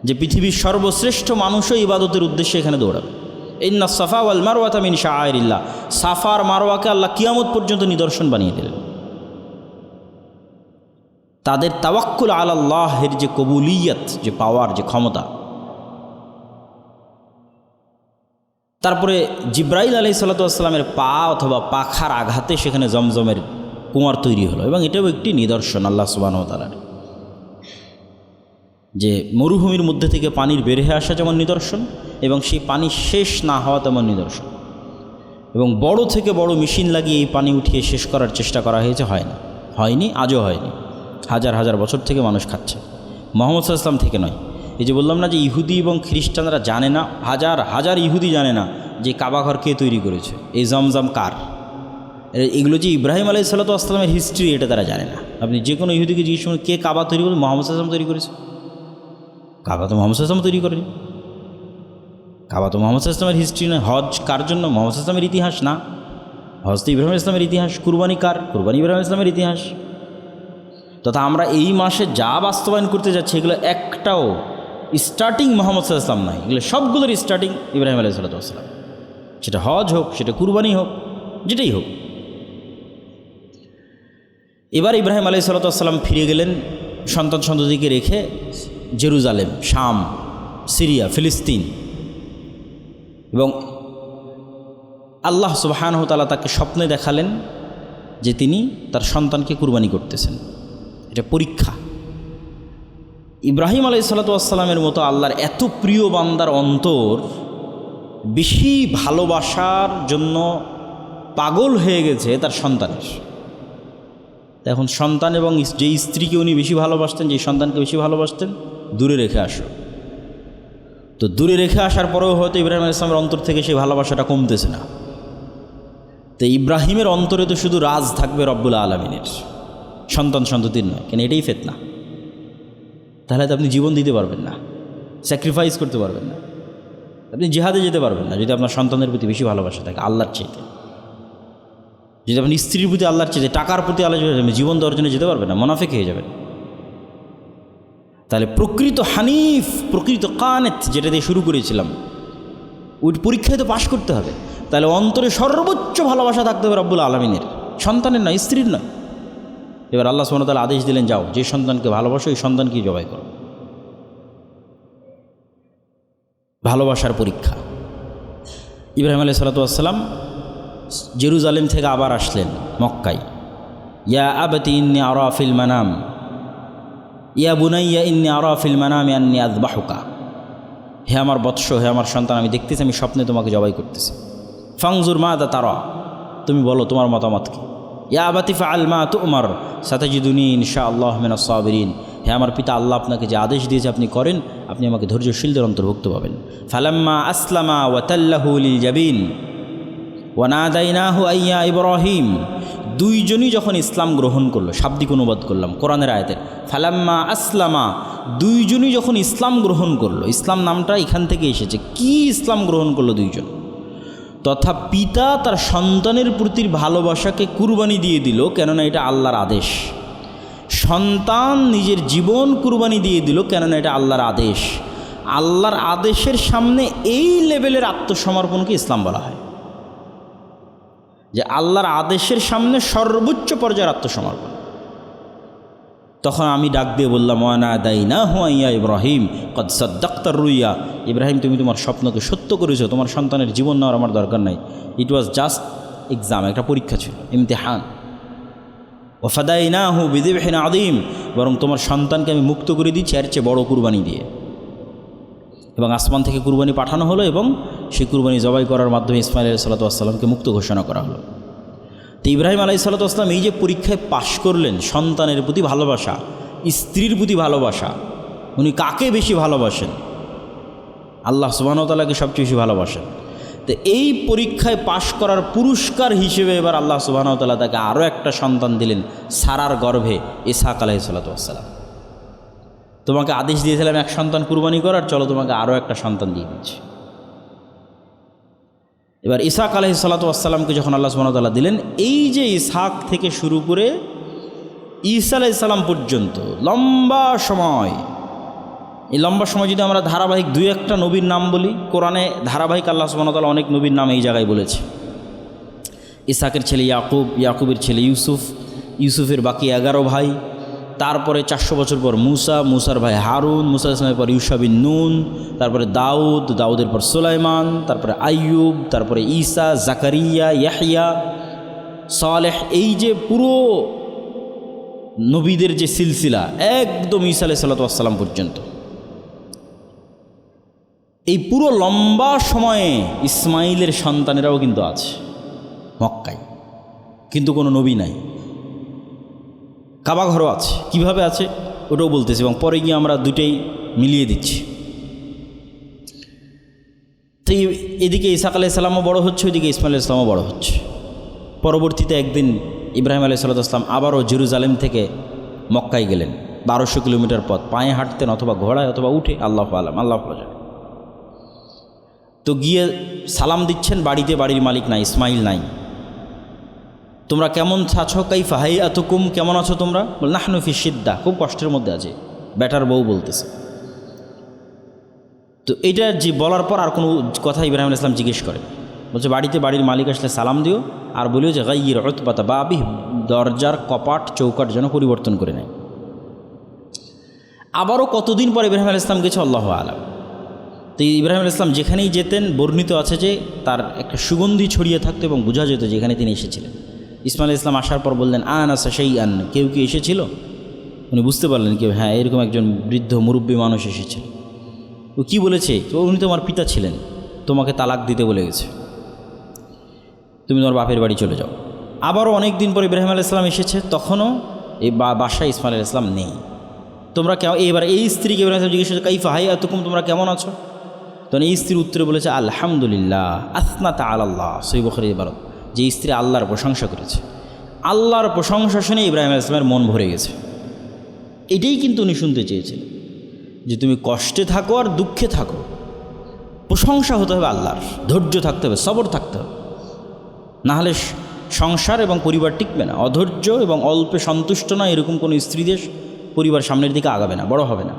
যে পৃথিবীর সর্বশ্রেষ্ঠ মানুষও ইবাদতের উদ্দেশ্যে এখানে দৌড়াবে। ইন্না সাফা ওয়াল মারওয়াতা মিন শাআইরিল্লাহ, সাফার মারওয়াকে আল্লাহ কিয়ামত পর্যন্ত নিদর্শন বানিয়ে দিলেন। তাদের তাওয়াক্কুল আলাল্লাহের যে কবুলিয়ত, যে পাওয়ার, যে ক্ষমতা। তারপরে জিব্রাইল আলাইহিস সালাতু ওয়াস সালামের পা অথবা পাখার আঘাতে সেখানে জমজমের কুয়ার তৈরি হলো, এবং এটাও একটি নিদর্শন আল্লাহ সুবহানাহু ওয়া তাআলার, যে মরুভূমির মধ্যে থেকে পানির বের হয়ে আসা যেমন নিদর্শন, এবং সেই পানি শেষ না হওয়া তেমন নিদর্শন। এবং বড় থেকে বড় মেশিন লাগিয়ে এই পানি উঠিয়ে শেষ করার চেষ্টা করা হয়েছে, হয়নি, আজও হয়নি। হাজার হাজার বছর থেকে মানুষ খাচ্ছে, মুহাম্মদ সাল্লাল্লাহু আলাইহি ওয়াসাল্লাম থেকে নয়। এই যে বললাম না যে ইহুদি এবং খ্রিস্টানরা জানে না, হাজার হাজার ইহুদি জানে না যে কাবাঘর কে তৈরি করেছে, এই জমজম কার। এগুলো যে ইব্রাহিম আলাইহিস সালাতু ওয়াস সালামের হিস্ট্রি, এটা তারা জানে না। আপনি যে কোনো ইহুদিকে জিজ্ঞেস করুন কে কাবা তৈরি করেছে, মুহাম্মদ সাল্লাল্লাহু আলাইহি ওয়াসাল্লাম তৈরি করেছে। কাবা তো মুহাম্মদ সাল্লাল্লাহু আলাইহি ওয়াসাল্লাম তৈরি করেনি, কাবা তো মুহাম্মদ সাল্লাল্লাহু আলাইহি ওয়াসাল্লামের হিস্ট্রি নয়। হজ কার জন্য? মুহাম্মদ সাল্লাল্লাহু আলাইহি ওয়াসাল্লামের ইতিহাস না, হজ তো ইব্রাহিম আলাইহিস সালামের ইতিহাস। কুরবানি কার? কুরবানি ইব্রাহিম আলাইহিস সালামের ইতিহাস। তথা আমরা এই মাসে যা বাস্তবায়ন করতে যাচ্ছি এগুলো একটাও স্টার্টিং মুহাম্মদ সাল্লাল্লাহু আলাইহি ওয়াসাল্লাম নাই, এগুলো সবগুলোর স্টার্টিং ইব্রাহিম আলাইহিস সালাতু ওয়াস সালাম। সেটা হজ হোক, সেটা কুরবানি হোক, যেটাই হোক। এবার ইব্রাহিম আলাইহিস সালাতু ওয়াস সালাম ফিরে গেলেন সন্তান সন্ততিকে রেখে জেরুজালেম, শাম, সিরিয়া, ফিলিস্তিন। এবং আল্লাহ সুবহানাহু ওয়া তাআলা তাকে স্বপ্নে দেখালেন যে তিনি তার সন্তানকে কুরবানি করতেছেন। এটা পরীক্ষা। ইব্রাহিম আলাইহিস সালাতু ওয়াস সালামের মতো আল্লাহর এত প্রিয় বান্দার অন্তর বেশি ভালোবাসার জন্য পাগল হয়ে গেছে তার সন্তানের। এখন সন্তান এবং যে স্ত্রীকে উনি বেশি ভালোবাসতেন, যে সন্তানকে বেশি ভালোবাসতেন, দূরে রেখে আসো। তো দূরে রেখে আসার পরেও হয়তো ইব্রাহিম আলাইহিস সালামের অন্তর থেকে সেই ভালোবাসাটা কমতেছে না। তো ইব্রাহিমের অন্তরে তো শুধু রাজ থাকবে রব্বুল আলামিনের, সন্তান সন্ততির নয়। কেন? এটাই ফিতনা। তাহলে তো আপনি জীবন দিতে পারবেন না, স্যাক্রিফাইস করতে পারবেন না, আপনি জিহাদে যেতে পারবেন না যদি আপনার সন্তানের প্রতি বেশি ভালোবাসা থাকে আল্লাহর চাইতে। যদি আপনি স্ত্রীর প্রতি আল্লাহর চেয়ে টাকার প্রতি আল্লাহ জীবন দেওয়ার জন্য যেতে পারবেন না, মুনাফিক হয়ে যাবেন। তাহলে প্রকৃত হানিফ, প্রকৃত কানেত, যেটা দিয়ে শুরু করেছিলাম, ওই পরীক্ষায় তো পাশ করতে হবে। তাহলে অন্তরে সর্বোচ্চ ভালোবাসা থাকতে হবে রব্বুল আলমিনের, সন্তানের নয়, স্ত্রীর নয়। এবার আল্লাহ সুবহানাহু ওয়া তাআলা আদেশ দিলেন, যাও যে সন্তানকে ভালোবাসো এই সন্তানকেই জবাই করো। ভালোবাসার পরীক্ষা। ইব্রাহিম আলাইহিস সালাতু ওয়াস সালাম জেরুজালেম থেকে আবার আসলেন মক্কায়। ইয়া আবতি ইন্নী আরা ফিল মানাম, ইয়া বুনাইয়া ইন্নী আরা ফিল মানামি আন্নী আযবাহুকা, হে আমার বৎস, হে আমার সন্তান, আমি দেখতেছি আমি স্বপ্নে তোমাকে জবাই করতেছি। ফাংজুর মাযা তারা, তুমি বলো তোমার মতামত কি। ইয়া আবাতি ফাআল মা তু'মার সাতাজিদুনি ইনশাআল্লাহ মিনাস সাবিরিন, হে আমার পিতা, আল্লাহ আপনাকে যে আদেশ দিয়েছে আপনি করেন, আপনি আমাকে ধৈর্যশীলদের অন্তর্ভুক্ত পাবেন। ফালাম্মা আসলামা ওয়া তাল্লাহু লিল জাবিন ওয়া নাদাইনাহু আইয়া ইব্রাহিম, দুইজনই যখন ইসলাম গ্রহণ করলো, শাব্দিক অনুবাদ করলাম কোরআনের আয়াতের, ফালাম্মা আসলামা, দুইজনই যখন ইসলাম গ্রহণ করলো, ইসলাম নামটা এখান থেকে এসেছে। কি ইসলাম গ্রহণ করলো দুইজন? তথা পিতা তার সন্তানের প্রতি ভালোবাসাকে কুরবানি দিয়ে দিল, কেননা এটা আল্লাহর আদেশ। সন্তান নিজের জীবন কুরবানি দিয়ে দিল, কেননা এটা আল্লাহর আদেশ। আল্লাহর আদেশের সামনে এই লেভেলের আত্মসমর্পণকে ইসলাম বলা হয়, যে আল্লাহর আদেশের সামনে সর্বোচ্চ পর্যায়ের আত্মসমর্পণ। তখন আমি ডাক দিয়ে বললাম, ওয়া নাদাইনাহু আইয়া ইব্রাহিম কদ সাদ্দাক্তার রুইয়া, ইব্রাহিম তুমি তোমার স্বপ্নকে সত্য করেছো, তোমার সন্তানের জীবন নেওয়ার আমার দরকার নাই। ইট ওয়াজ জাস্ট এক্সাম, একটা পরীক্ষা ছিল, ইমতিহান। ওয়া ফাদাইনাহু বিযিবহিন আযীম, বরং তোমার সন্তানকে আমি মুক্ত করে দিচ্ছি এর চেয়ে বড় কুরবানি দিয়ে। এবং আসমান থেকে কুরবানি পাঠানো হলো এবং সেই কুরবানি জবাই করার মাধ্যমে ইসমাঈল আলাইহিস সালাতু ওয়াস সালামকে মুক্ত ঘোষণা করা হলো। তো ইব্রাহিম আলাইহিস সালাতু ওয়াস সালাম এই যে পরীক্ষায় পাশ করলেন, সন্তানের প্রতি ভালোবাসা, স্ত্রীর প্রতি ভালোবাসা, উনি কাকে বেশি ভালোবাসেন? আল্লাহ সুবহানাহু ওয়া তাআলাকে সবচেয়ে বেশি ভালোবাসেন। তো এই পরীক্ষায় পাশ করার পুরস্কার হিসেবে এবার আল্লাহ সুবহানাহু ওয়া তাআলা তাকে আরও একটা সন্তান দিলেন সারার গর্ভে, ইসহাক আলাইহিস সালাতু ওয়াস সালাম। তোমাকে আদেশ দিয়েছিলাম এক সন্তান কুরবানি করার, চলো তোমাকে আরও একটা সন্তান দিয়ে দিচ্ছি। এবার ইসহাক আলাইহিস সালাতু ওয়াস সালামকে যখন আল্লাহ সুবহানাহু ওয়া তাআলা দিলেন, এই যে ইসহাক থেকে শুরু করে ঈসা আলাইহিস সালাম পর্যন্ত লম্বা সময়, এই লম্বা সময় যদি আমরা ধারাবাহিক দুই একটা নবীর নাম বলি, কোরআনে ধারাবাহিক আল্লাহ সুবহানাহু ওয়া তাআলা অনেক নবীর নাম এই জায়গায় বলেছে। ইসহাকের ছেলে ইয়াকুব, ইয়াকুবের ছেলে ইউসুফ, ইউসুফের বাকি 11 ভাই, তারপরে 400 বছর পর মুসা, মুসার ভাই হারুন, মুসা ইসলামের পর ইউশা বিন নুন, তারপরে দাউদ, দাউদের পর সুলাইমান, তারপরে আইয়ুব, তারপরে ঈসা, জাকারিয়া, ইয়াহইয়া, সালেহ। এই যে পুরো নবীদের যে সিলসিলা একদম ঈসা আলাইহিস সালাতু ওয়াস সালাম পর্যন্ত, এই পুরো লম্বা সময়ে ইসমাইলের সন্তানেরাও কিন্তু আছে মক্কায়, কিন্তু কোনো নবী নাই। কাবা ঘরও আছে, কীভাবে আছে ওটাও বলতেছি, এবং পরে গিয়ে আমরা দুটেই মিলিয়ে দিচ্ছি। তো এদিকে ইসহাক আলাইহিস সালামও বড় হচ্ছে, ওইদিকে ইসমাঈল আলাইহিস সালামও বড় হচ্ছে। পরবর্তীতে একদিন ইব্রাহিম আলাইহিস সালাম আবারও জেরুজালেম থেকে মক্কায় গেলেন। 1200 কিলোমিটার পথ পায়ে হাঁটতেন, অথবা ঘোড়ায় অথবা উঠে, আল্লাহু আলাম, আল্লাহ জানে। তো গিয়ে সালাম দিচ্ছেন বাড়িতে, বাড়ির মালিক নাই, ইসমাইল নাই। তোমরা কেমন আছো? কাইফা হাইয়াতুকুম, কেমন আছো তোমরা? বল নাহনু ফি শিদ্দা, খুব কষ্টের মধ্যে আছে, বেটার বউ বলতেছে। তো এইটা যে বলার পর আর কোনো কথা ইব্রাহিম আলাইহিস সালাম জিজ্ঞেস করে, বলছে বাড়িতে বাড়ির মালিক আসলে সালাম দিও, আর বলিও যে গাইয়ির উতবাতা বাবি, দরজার কপাট চৌকাট যেন পরিবর্তন করে নেয়। আবারও কতদিন পর ইব্রাহিম আলাইহিস সালাম গেছে, আল্লাহু আলাম। তো ইব্রাহিম আলাইহিস সালাম যেখানেই যেতেন, বর্ণিত আছে যে তার একটা সুগন্ধি ছড়িয়ে থাকতো এবং বোঝা যেত যেখানে তিনি এসেছিলেন। ইসমাঈল আলাইহিস সালাম আসার পর বললেন, আনাসা শাইআন, কেউ কি এসেছিল? উনি বুঝতে পারলেন কেউ, হ্যাঁ এরকম একজন বৃদ্ধ মুরব্বী মানুষ এসেছিল। ও কী বলেছে? তো উনি তোমার পিতা ছিলেন, তোমাকে তালাক দিতে বলে গেছে, তুমি তোমার বাপের বাড়ি চলে যাও। আবারও অনেক দিন পর ইব্রাহিম আলাইহিস সালাম এসেছে, তখনও এই বাসায় ইসমাঈল আলাইহিস সালাম নেই। তোমরা কেমন? এবার এই স্ত্রীকে ইব্রাহিম জিজ্ঞেস করছে, কাইফা হাইয়াতুকুম, তোমরা কেমন আছো? তখন এই স্ত্রীর উত্তরে বলেছে, আলহামদুলিল্লাহ আসনাত আলাল্লাহ, সহিহ বুখারীর ইবারত, যে স্ত্রী আল্লাহর প্রশংসা করেছে। আল্লাহর প্রশংসা শুনে ইব্রাহিম আলাইহিস সালামের মন ভরে গেছে। এটাই কিন্তু উনি শুনতে চেয়েছিলেন, যে তুমি কষ্টে থাকো আর দুঃখে থাকো, প্রশংসা হতে হবে আল্লাহর, ধৈর্য থাকতে হবে, সবর থাকতে হবে, নাহলে সংসার এবং পরিবার টিকবে না। অধৈর্য এবং অল্পে সন্তুষ্ট না এরকম কোনো স্ত্রীদের পরিবার সামনের দিকে আগাবে না, বড় হবে না।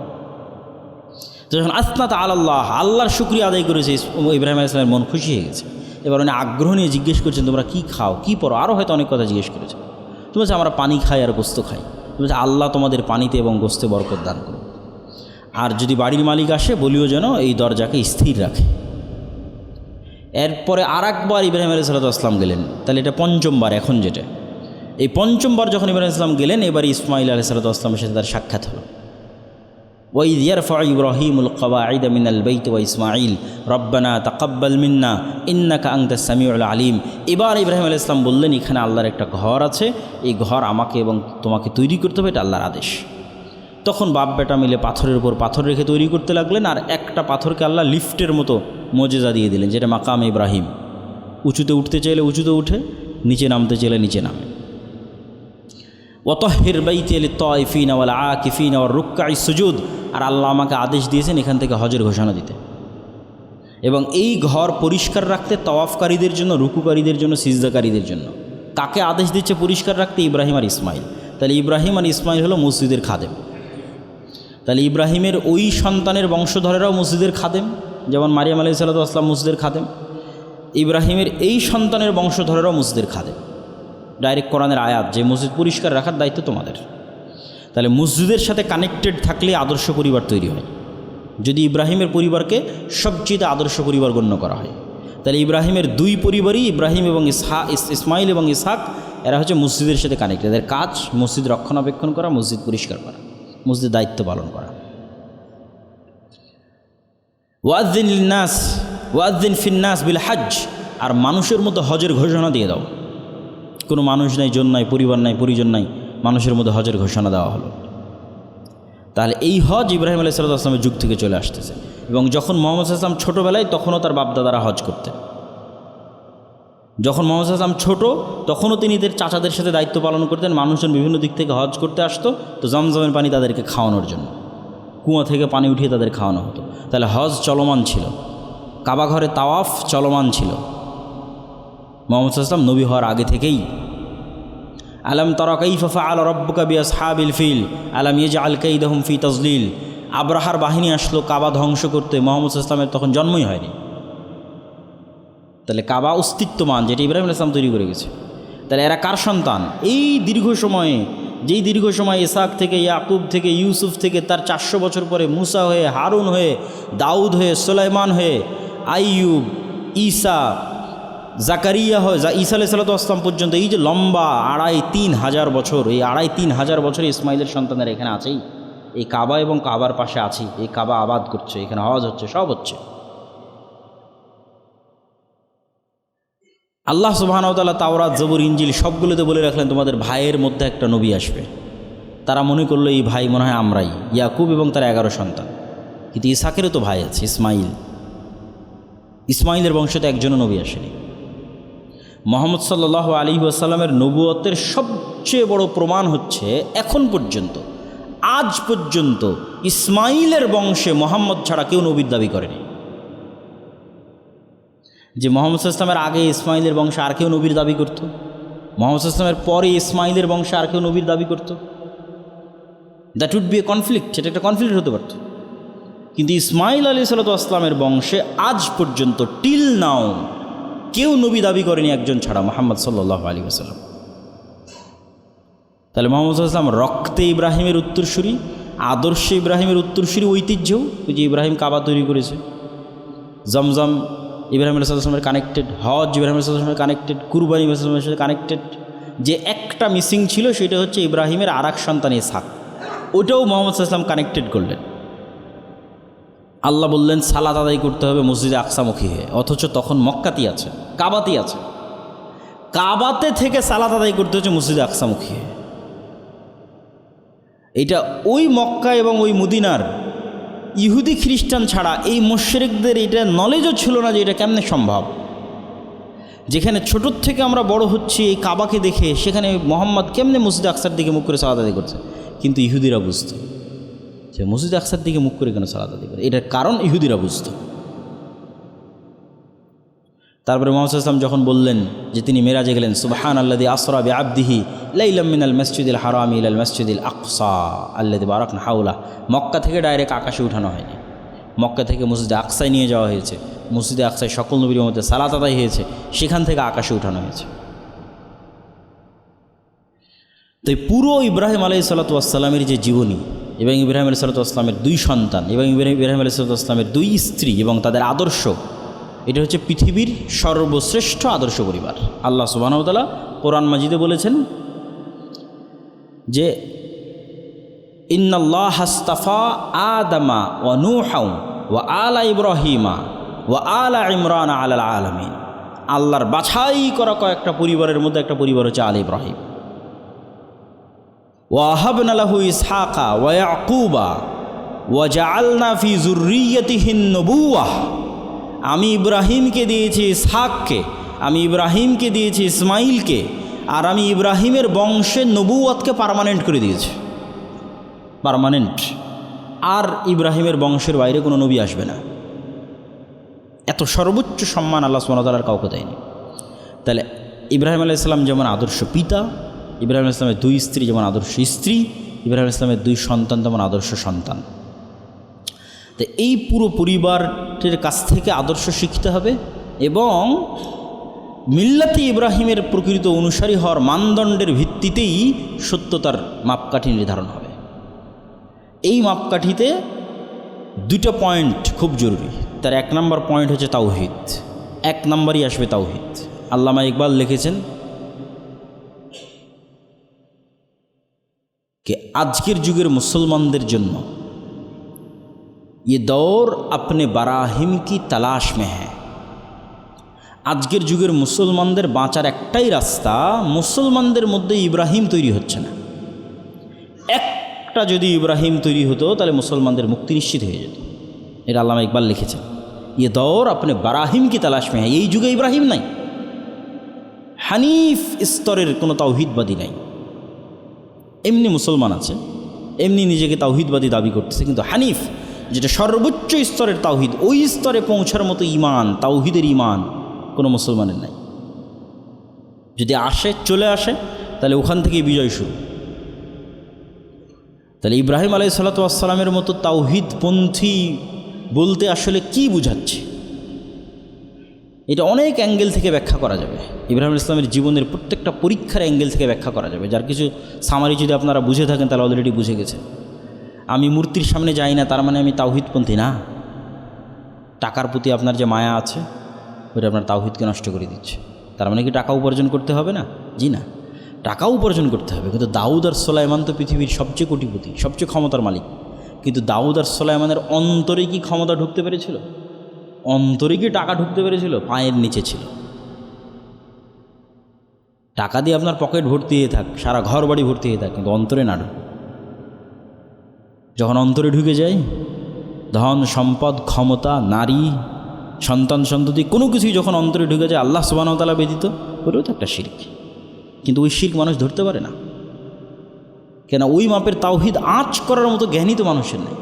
যখন আসনাত আল্লাহ, আল্লাহর শুকরিয়া আদায় করেছে, ইব্রাহিম আলাইহিস সালামের মন খুশি হয়ে গেছে। এবার উনি আগ্রহ নিয়ে জিজ্ঞেস করছেন, তোমরা কী খাও, কী পরো, আরও হয়তো অনেক কথা জিজ্ঞেস করেছে। তুমি বলছো আমরা পানি খাই আর গোস্ত খাই। তুমি বলছো আল্লাহ তোমাদের পানিতে এবং গোস্তে বরকত দান করুন, আর যদি বাড়ির মালিক আসে বলিও যেন এই দরজাকে স্থির রাখে। এরপরে আর একবার ইব্রাহিম আলাইহিস সালাম গেলেন, তাহলে এটা পঞ্চমবার। এখন যেটা এই পঞ্চমবার যখন ইব্রাহিম ইসলাম গেলেন, এবার ইসমাইল আলাইহিস সালামের সাথে তার সাক্ষাৎ হলো। ওয়াইদ ইয়ারফাউ ইব্রাহিমুল কওয়াইদ মিনাল বাইত ওয়া ইসমাইল রব্বানা তাকাব্বাল মিন্না ইন্নাকা আনতাস সামিউল আলিম। এবার ইব্রাহিম আলাইহিস সালাম বললেন, এখানে আল্লাহর একটা ঘর আছে, এই ঘর আমাকে এবং তোমাকে তৈরি করতে হবে, এটা আল্লাহর আদেশ। তখন বাপ বেটা মিলে পাথরের উপর পাথর রেখে তৈরি করতে লাগলেন, আর একটা পাথরকে আল্লাহ লিফটের মতো মজেজা দিয়ে দিলেন, যেটা মাকাম ইব্রাহিম। উঁচুতে উঠতে চাইলে উঁচুতে উঠে, নিচে নামতে চাইলে নিচে নামে। ওয়াতাহহির বাইতি লিত-তায়িফিনা ওয়াল আকিফিনা ওয়ার রুক্কাই সুজুদ। আর আল্লাহ আমাকে আদেশ দিয়েছেন এখান থেকে হজের ঘোষণা দিতে, এবং এই ঘর পরিষ্কার রাখতে তাওয়াফকারীদের জন্য, রুকুকারীদের জন্য, সিজদাকারীদের জন্য। কাকে আদেশ দিচ্ছে পরিষ্কার রাখতে? ইব্রাহিম আর ইসমাইল। তাহলে ইব্রাহিম আর ইসমাইল হলো মসজিদের খাদেম। তাহলে ইব্রাহিমের ওই সন্তানের বংশধরেরাও মসজিদের খাদেম, যেমন মারিয়াম আলাইহিস সালাম মসজিদের খাদেম। ইব্রাহিমের এই সন্তানের বংশধরেরাও মসজিদের খাদেম। ডাইরেক্ট কোরআনের আয়াত যে মসজিদ পরিষ্কার রাখার দায়িত্ব তোমাদের। তাহলে মসজিদের সাথে কানেক্টেড থাকলে আদর্শ পরিবার তৈরি হয়। যদি ইব্রাহিমের পরিবারকে সবচেয়ে আদর্শ পরিবার গণ্য করা হয়, তাহলে ইব্রাহিমের দুই পরিবারই, ইব্রাহিম এবং ইসমাইল এবং ইসহাক, এরা হচ্ছে মসজিদের সাথে কানেক্টেড। এদের কাজ মসজিদ রক্ষণাবেক্ষণ করা, মসজিদ পরিষ্কার করা, মসজিদের দায়িত্ব পালন করা। ওয়াজ্জিন লিন্নাস ওয়াজ্জিন ফিন্নাস বিল হজ। আর মানুষের মধ্যে হজের ঘোষণা দিয়ে দাও। কোনো মানুষ নাই, জন নাই, পরিবার নাই, পরিজন নাই, মানুষের মধ্যে হজের ঘোষণা দেওয়া হলো। তাহলে এই হজ ইব্রাহিম আলাইহিস সালামের যুগ থেকে চলে আসতেছে। এবং যখন মুহাম্মদ সাল্লাল্লাহু আলাইহি ওয়াসাল্লাম ছোটোবেলায়, তখনও তার বাপদাদারা হজ করতেন। যখন মুহাম্মদ সাল্লাল্লাহু আলাইহি ওয়াসাল্লাম ছোটো, তখনও তিনি এদের চাচাদের সাথে দায়িত্ব পালন করতেন। মানুষজন বিভিন্ন দিক থেকে হজ করতে আসতো, তো জমজমের পানি তাদেরকে খাওয়ানোর জন্য কুয়া থেকে পানি উঠিয়ে তাদের খাওয়ানো হতো। তাহলে হজ চলমান ছিল, কাবা ঘরে তাওয়াফ চলমান ছিল মুহাম্মদ সাল্লাল্লাহু আলাইহি ওয়াসাল্লাম নবী হওয়ার আগে থেকেই। আলম তারা কাইফা ফাআল রাব্বুকা বিআসহাবিল ফিল আলম ইয়াজআল কাইদাহুম ফি তাজলিল। আব্রাহার বাহিনী আসলো কাবা ধ্বংস করতে, মুহাম্মদ সাল্লাল্লাহু আলাইহি ওয়াসাল্লামের তখন জন্মই হয়নি। তাহলে কাবা অস্তিত্বমান, যেটা ইব্রাহিম আলাইহিস সালাম তৈরি করে গেছে। তাহলে এরা কার সন্তান? এই দীর্ঘ সময়ে, যেই দীর্ঘ সময় ইসহাক থেকে, ইয়াকুব থেকে, ইউসুফ থেকে, তার 400 বছর পরে মুসা হয়ে, হারুন হয়ে, দাউদ হয়ে, সুলাইমান হয়ে, আইয়ুব, ঈসা, জাকারিয়া হয়, ঈসা আলাইহিস সালাম পর্যন্ত, এই যে লম্বা 2,5-3 হাজার বছর, এই 2,5-3 হাজার বছরে ইসমাইলের সন্তানেরা এখানে আছেই। এই কাবা এবং কাবার পাশে আছি, এই কাবা আবাদ করছে, এখানে হজ হচ্ছে, সব হচ্ছে। আল্লাহ সুবহানাহু ওয়া তাআলা তাওরাত, জবুর, ইনজিল সবগুলোতে বলে রাখলেন তোমাদের ভাইয়ের মধ্যে একটা নবী আসবে। তারা মনে করলো এই ভাই মনে হয় আমরাই, ইয়াকুব এবং তার 11 সন্তান। কিন্তু ইসহাকেরও তো ভাই আছে, ইসমাইলের বংশতে একজনও নবী আসেনি। মুহাম্মদ সাল্লাল্লাহু আলাইহি ওয়াসাল্লামের নবুয়তের সবচেয়ে বড় প্রমাণ হচ্ছে, এখন পর্যন্ত, আজ পর্যন্ত ইসমাইলের বংশে মুহাম্মদ ছাড়া কেউ নবীর দাবি করেনি। যে মুহাম্মদ সাল্লাল্লাহু আলাইহি ওয়াসাল্লামের আগে ইসমাইলের বংশে আর কেউ নবীর দাবি করত, মুহাম্মদ সাল্লাল্লাহু আলাইহি ওয়াসাল্লামের পরে ইসমাইলের বংশে আর কেউ নবীর দাবি করত, that would be a conflict, সেটা একটা কনফ্লিক্ট হতে পারত। কিন্তু ইসমাইল আলাইহিস সালামের বংশে আজ পর্যন্ত, টিল নাও, কেউ নবী দাবি করেনি একজন ছাড়া, মুহাম্মদ সাল্লাল্লাহু আলাইহি ওয়াসাল্লাম। তাহলে মুহাম্মদ সাল্লাল্লাহু আলাইহি ওয়াসাল্লাম রক্তে ইব্রাহিমের উত্তরসূরি, আদর্শে ইব্রাহিমের উত্তরসূরি, ঐতিহ্যও, ওই যে ইব্রাহিম কাবা তৈরি করেছে, জমজম ইব্রাহিম আলাইহিস সালামের কানেক্টেড, হজ ইব্রাহিম আলাইহিস সালামের কানেক্টেড, কুরবানি ইব্রাহিম আলাইহিস সালামের সাথে কানেক্টেড। যে একটা মিসিং ছিল সেটা হচ্ছে ইব্রাহিমের আর এক সন্তান ইসহাক, ওটাও মুহাম্মদ সাল্লাল্লাহু আলাইহি ওয়াসাল্লাম কানেক্টেড করলেন। আল্লাহ বললেন সালাত আদায় করতে হবে মসজিদে আকসামুখী হয়ে, অথচ তখন মক্কাতেই আছে, কাবাতেই আছে। কাবাতে থেকে সালাত আদায় করতে হচ্ছে মসজিদে আকসামুখী হয়ে। এটা ওই মক্কা এবং ওই মদিনার ইহুদি খ্রিস্টান ছাড়া এই মুশরিকদের এটা নলেজও ছিল না যে এটা কেমনে সম্ভব। যেখানে ছোটোর থেকে আমরা বড় হচ্ছি এই কাবাকে দেখে, সেখানে মোহাম্মদ কেমনে মসজিদে আকসার দিকে মুখ করে সালাত আদায় করছে, কিন্তু ইহুদিরা বুঝতো যে মসজিদে আকসার দিকে মুখ করে কেন সালাত আদায় করে, এটার কারণ ইহুদিরা বুঝত। তারপরে মুহাম্মদ সাল্লাল্লাহু আলাইহি ওয়াসাল্লাম যখন বললেন যে তিনি মেরাজে গেলেন, সুবহানাল্লাযী আসরা বিআবদিহি লাইলাম মিনাল মসজিদিল হারামি ইলাল মসজিদিল আকসা আল্লাযী বারাকনা হাওলা। মক্কা থেকে ডাইরেক্ট আকাশে উঠানো হয়নি, মক্কা থেকে মসজিদে আকসায় নিয়ে যাওয়া হয়েছে, মসজিদে আকসায় সকল নবীর মধ্যে সালাত আদায় হয়েছে, সেখান থেকে আকাশে উঠানো হয়েছে। তো এই পুরো ইব্রাহিম আলাইহিসসালাতু ওয়াসসালামের যে জীবনী এবং ইব্রাহিম আলাইহিসসালাতু ওয়াসসালামের 2 সন্তান এবং ইব্রাহিম আলাইহিসসালাতু ওয়াসসালামের 2 স্ত্রী এবং তাদের আদর্শ, এটা হচ্ছে পৃথিবীর সর্বশ্রেষ্ঠ আদর্শ পরিবার। আল্লাহ সুবহানাহু ওয়া তাআলা কোরআন মাজিদে বলেছেন যে ইন্নাল্লাহা আস্তাফা আদামা ওয়া নূহা ওয়া আলা ইব্রাহিমা ওয়া আলা ইমরান আলাল আলামিন। আল্লাহর বাছাই করা কয়েকটা পরিবারের মধ্যে একটা পরিবার হচ্ছে আলে ইব্রাহিম। ওয়া হাবনা লাহু ইসহাকা ওয়া ইয়াকুবা ওয়া জাআলনা ফি যুররিয়্যাতিহিন নবুওয়াহ। আমি ইব্রাহিমকে দিয়েছি ইসহাককে, আমি ইব্রাহিমকে দিয়েছি ইসমাইলকে, আর আমি ইব্রাহিমের বংশে নবুওয়াতকে পার্মানেন্ট করে দিয়েছি, পার্মানেন্ট। আর ইব্রাহিমের বংশের বাইরে কোনো নবী আসবে না। এত সর্বোচ্চ সম্মান আল্লাহ সুবহানাহু ওয়া তাআলার কাউকে দেয়নি। তাহলে ইব্রাহিম আলাইহিস সালাম যেমন আদর্শ পিতা, ইব্রাহিম আলাইহিস সালামের 2 স্ত্রী যেমন আদর্শ স্ত্রী, ইব্রাহিম আলাইহিস সালামের 2 সন্তান তেমন আদর্শ সন্তান। তো এই পুরো পরিবারের কাছ থেকে আদর্শ শিখতে হবে এবং মিল্লাতে ইব্রাহিমের প্রকৃত অনুসারী হওয়ার মানদণ্ডের ভিত্তিতেই সত্যতার মাপকাঠি নির্ধারণ হবে। এই মাপকাঠিতে 2টা পয়েন্ট খুব জরুরি। তার 1 নম্বর পয়েন্ট হচ্ছে তাওহীদ। 1 নম্বরই আসবে তাওহীদ। আল্লামা ইকবাল লিখেছেন कि আজকের যুগের মুসলমানদের জন্য ये दौर अपने बराहिम की तलाश में है। আজকের যুগের মুসলমানদের বাঁচার একটাই রাস্তা, মুসলমানদের মধ্যে ইব্রাহিম তৈরি হচ্ছে না। একটা যদি ইব্রাহিম তৈরি হতো তাহলে মুসলমানদের মুক্তি নিশ্চিত হয়ে যেত। এটা আল্লামা ইকবাল লিখেছেন, ये दौर अपने बराहिम की तलाश में है। এই যুগে ইব্রাহিম নাই, হানিফ স্তরের কোনো তাওহীদবাদী নাই। এমনি মুসলমান আছে, এমনি নিজেকে তাওহীদবাদী দাবি করতেছে, কিন্তু হানিফ যেটা সর্বোচ্চ স্তরের তাওহীদ, ওই স্তরে পৌঁছার মতো ঈমান, তাওহীদের ঈমান কোনো মুসলমানের নাই। যদি আসে, চলে আসে, তাহলে ওখান থেকেই বিজয় শুরু। তাহলে ইব্রাহিম আলাইহিসসালাতু ওয়াসসালামের মতো তাওহীদপন্থী বলতে আসলে কি বুঝাচ্ছে, এটা অনেক অ্যাঙ্গেল থেকে ব্যাখ্যা করা যাবে। ইব্রাহিম ইসলামের জীবনের প্রত্যেকটা পরীক্ষার অ্যাঙ্গেল থেকে ব্যাখ্যা করা যাবে। যার কিছু সামারি যদি আপনারা বুঝে থাকেন তাহলে অলরেডি বুঝে গেছেন। আমি মূর্তির সামনে যাই না তার মানে আমি তাওহীদপন্থী না। টাকার প্রতি আপনার যে মায়া আছে ওটা আপনার তাওহীদকে নষ্ট করে দিচ্ছে। তার মানে কি টাকা উপার্জন করতে হবে না? জি না, টাকাও উপার্জন করতে হবে। কিন্তু দাউদ আর সুলাইমান তো পৃথিবীর সবচেয়ে কোটিপতি, সবচেয়ে ক্ষমতার মালিক। কিন্তু দাউদ আর সুলাইমানের অন্তরে কি ক্ষমতা ঢুকতে পেরেছিল? অন্তরে কি টাকা ঢুকতে পেরেছিল? পায়ের নিচে ছিল। টাকা দিয়ে আপনার পকেট ভর্তি হয়ে থাক, সারা ঘর বাড়ি ভর্তি হয়ে থাক, কিন্তু অন্তরে না ঢুক। যখন অন্তরে ঢুকে যায়, ধন সম্পদ, ক্ষমতা, নারী, সন্তান সন্ততি, কোনো কিছুই যখন অন্তরে ঢুকে যায় আল্লাহ সুবহানাহু ওয়া তাআলা ব্যতীত, ওটাও তো একটা শিরক। কিন্তু ওই শিরক মানুষ ধরতে পারে না, কেন? ওই মাপের তাওহীদ আঁচ করার মতো জ্ঞানই তো মানুষের নেই।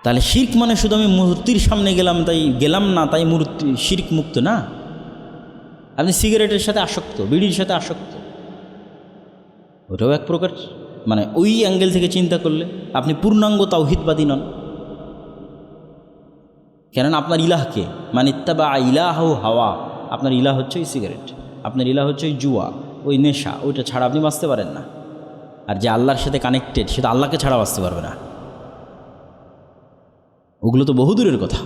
তাহলে শিরক মানে শুধু আমি মূর্তির সামনে গেলাম না তাই মূর্তি শিরক মুক্ত না। আপনি সিগারেটের সাথে আসক্ত, বিড়ির সাথে আসক্ত, ওটাও এক প্রকার, মানে ওই অ্যাঙ্গেল থেকে চিন্তা করলে আপনি পূর্ণাঙ্গ তাওহীদবাদী নন। কেননা আপনার ইলাহকে, মানে ইত্তাবা ইলাহু হাওয়া, আপনার ইলাহ হচ্ছে ওই সিগারেট, আপনার ইলাহ হচ্ছে ওই জুয়া, ওই নেশা, ওইটা ছাড়া আপনি বাঁচতে পারেন না। আর যে আল্লাহর সাথে কানেক্টেড সেটা আল্লাহকে ছাড়া বাঁচতে পারবে না। ওগুলো তো বহুদূরের কথা।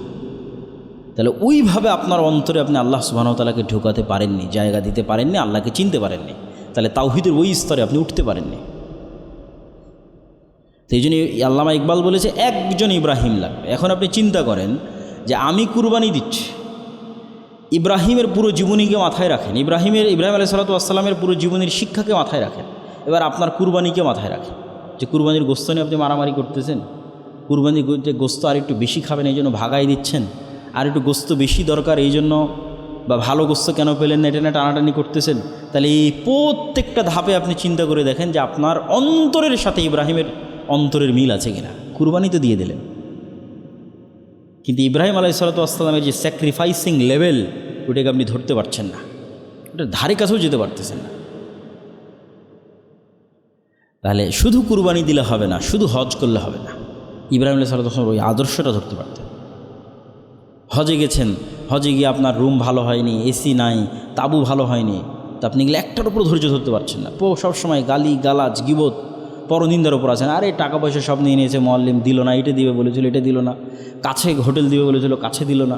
তাহলে ওইভাবে আপনার অন্তরে আপনি আল্লাহ সুবহানাহু ওয়া তাআলাকে ঢোকাতে পারেননি, জায়গা দিতে পারেননি, আল্লাহকে চিনতে পারেননি। তাহলে তাওহীদের ওই স্তরে আপনি উঠতে পারেননি। তো এই জন্য আল্লামা ইকবাল বলেছে একজন ইব্রাহিম লাগবে। এখন আপনি চিন্তা করেন যে আমি কুরবানি দিচ্ছি, ইব্রাহিমের পুরো জীবনীকে মাথায় রাখেন, ইব্রাহিম আলাইহিসসালাতু ওয়াসসালামের পুরো জীবনীর শিক্ষাকে মাথায় রাখেন, এবার আপনার কুরবানিকে মাথায় রাখেন। যে কুরবানির গোস্ত নিয়ে আপনি মারামারি করতেছেন, কুরবানির গোস্ত আর একটু বেশি খাবেন এই জন্য ভাগাই দিচ্ছেন, আর একটু গোস্ত বেশি দরকার এই জন্য, বা ভালো গোস্ত কেন পেলেন না এটা না টানাটানি করতেছেন। তাহলে এই প্রত্যেকটা ধাপে আপনি চিন্তা করে দেখেন যে আপনার অন্তরের সাথে ইব্রাহিমের অন্তরের মিল আছে কিনা। কুরবানি তো দিয়ে দিলেন, কিন্তু ইব্রাহিম আলাইহিসসালামের যে স্যাক্রিফাইসিং লেভেল, ওটাকে আপনি ধরতে পারছেন না, ওটার ধারে কাছেও যেতে পারতেছেন না। তাহলে শুধু কুরবানি দিলে হবে না, শুধু হজ করলে হবে না। ইব্রাহিম আলাইহিসসালামের ওই আদর্শটা ধরতে পারতেন। হজে গেছেন, হজে গিয়ে আপনার রুম ভালো হয়নি, এসি নাই, তাবু ভালো হয়নি, তা আপনি এগুলো একটার উপর ধৈর্য ধরতে পারছেন না। সবসময় গালি গালাজ গিবত পরনিন্দার ওপর আছেন। আরে টাকা পয়সা সব নিয়ে নিয়েছে, মোয়াল্লিম দিল না, এটা দিবে বলেছিল এটা দিল না, কাছে হোটেল দিবে বলেছিল কাছে দিল না।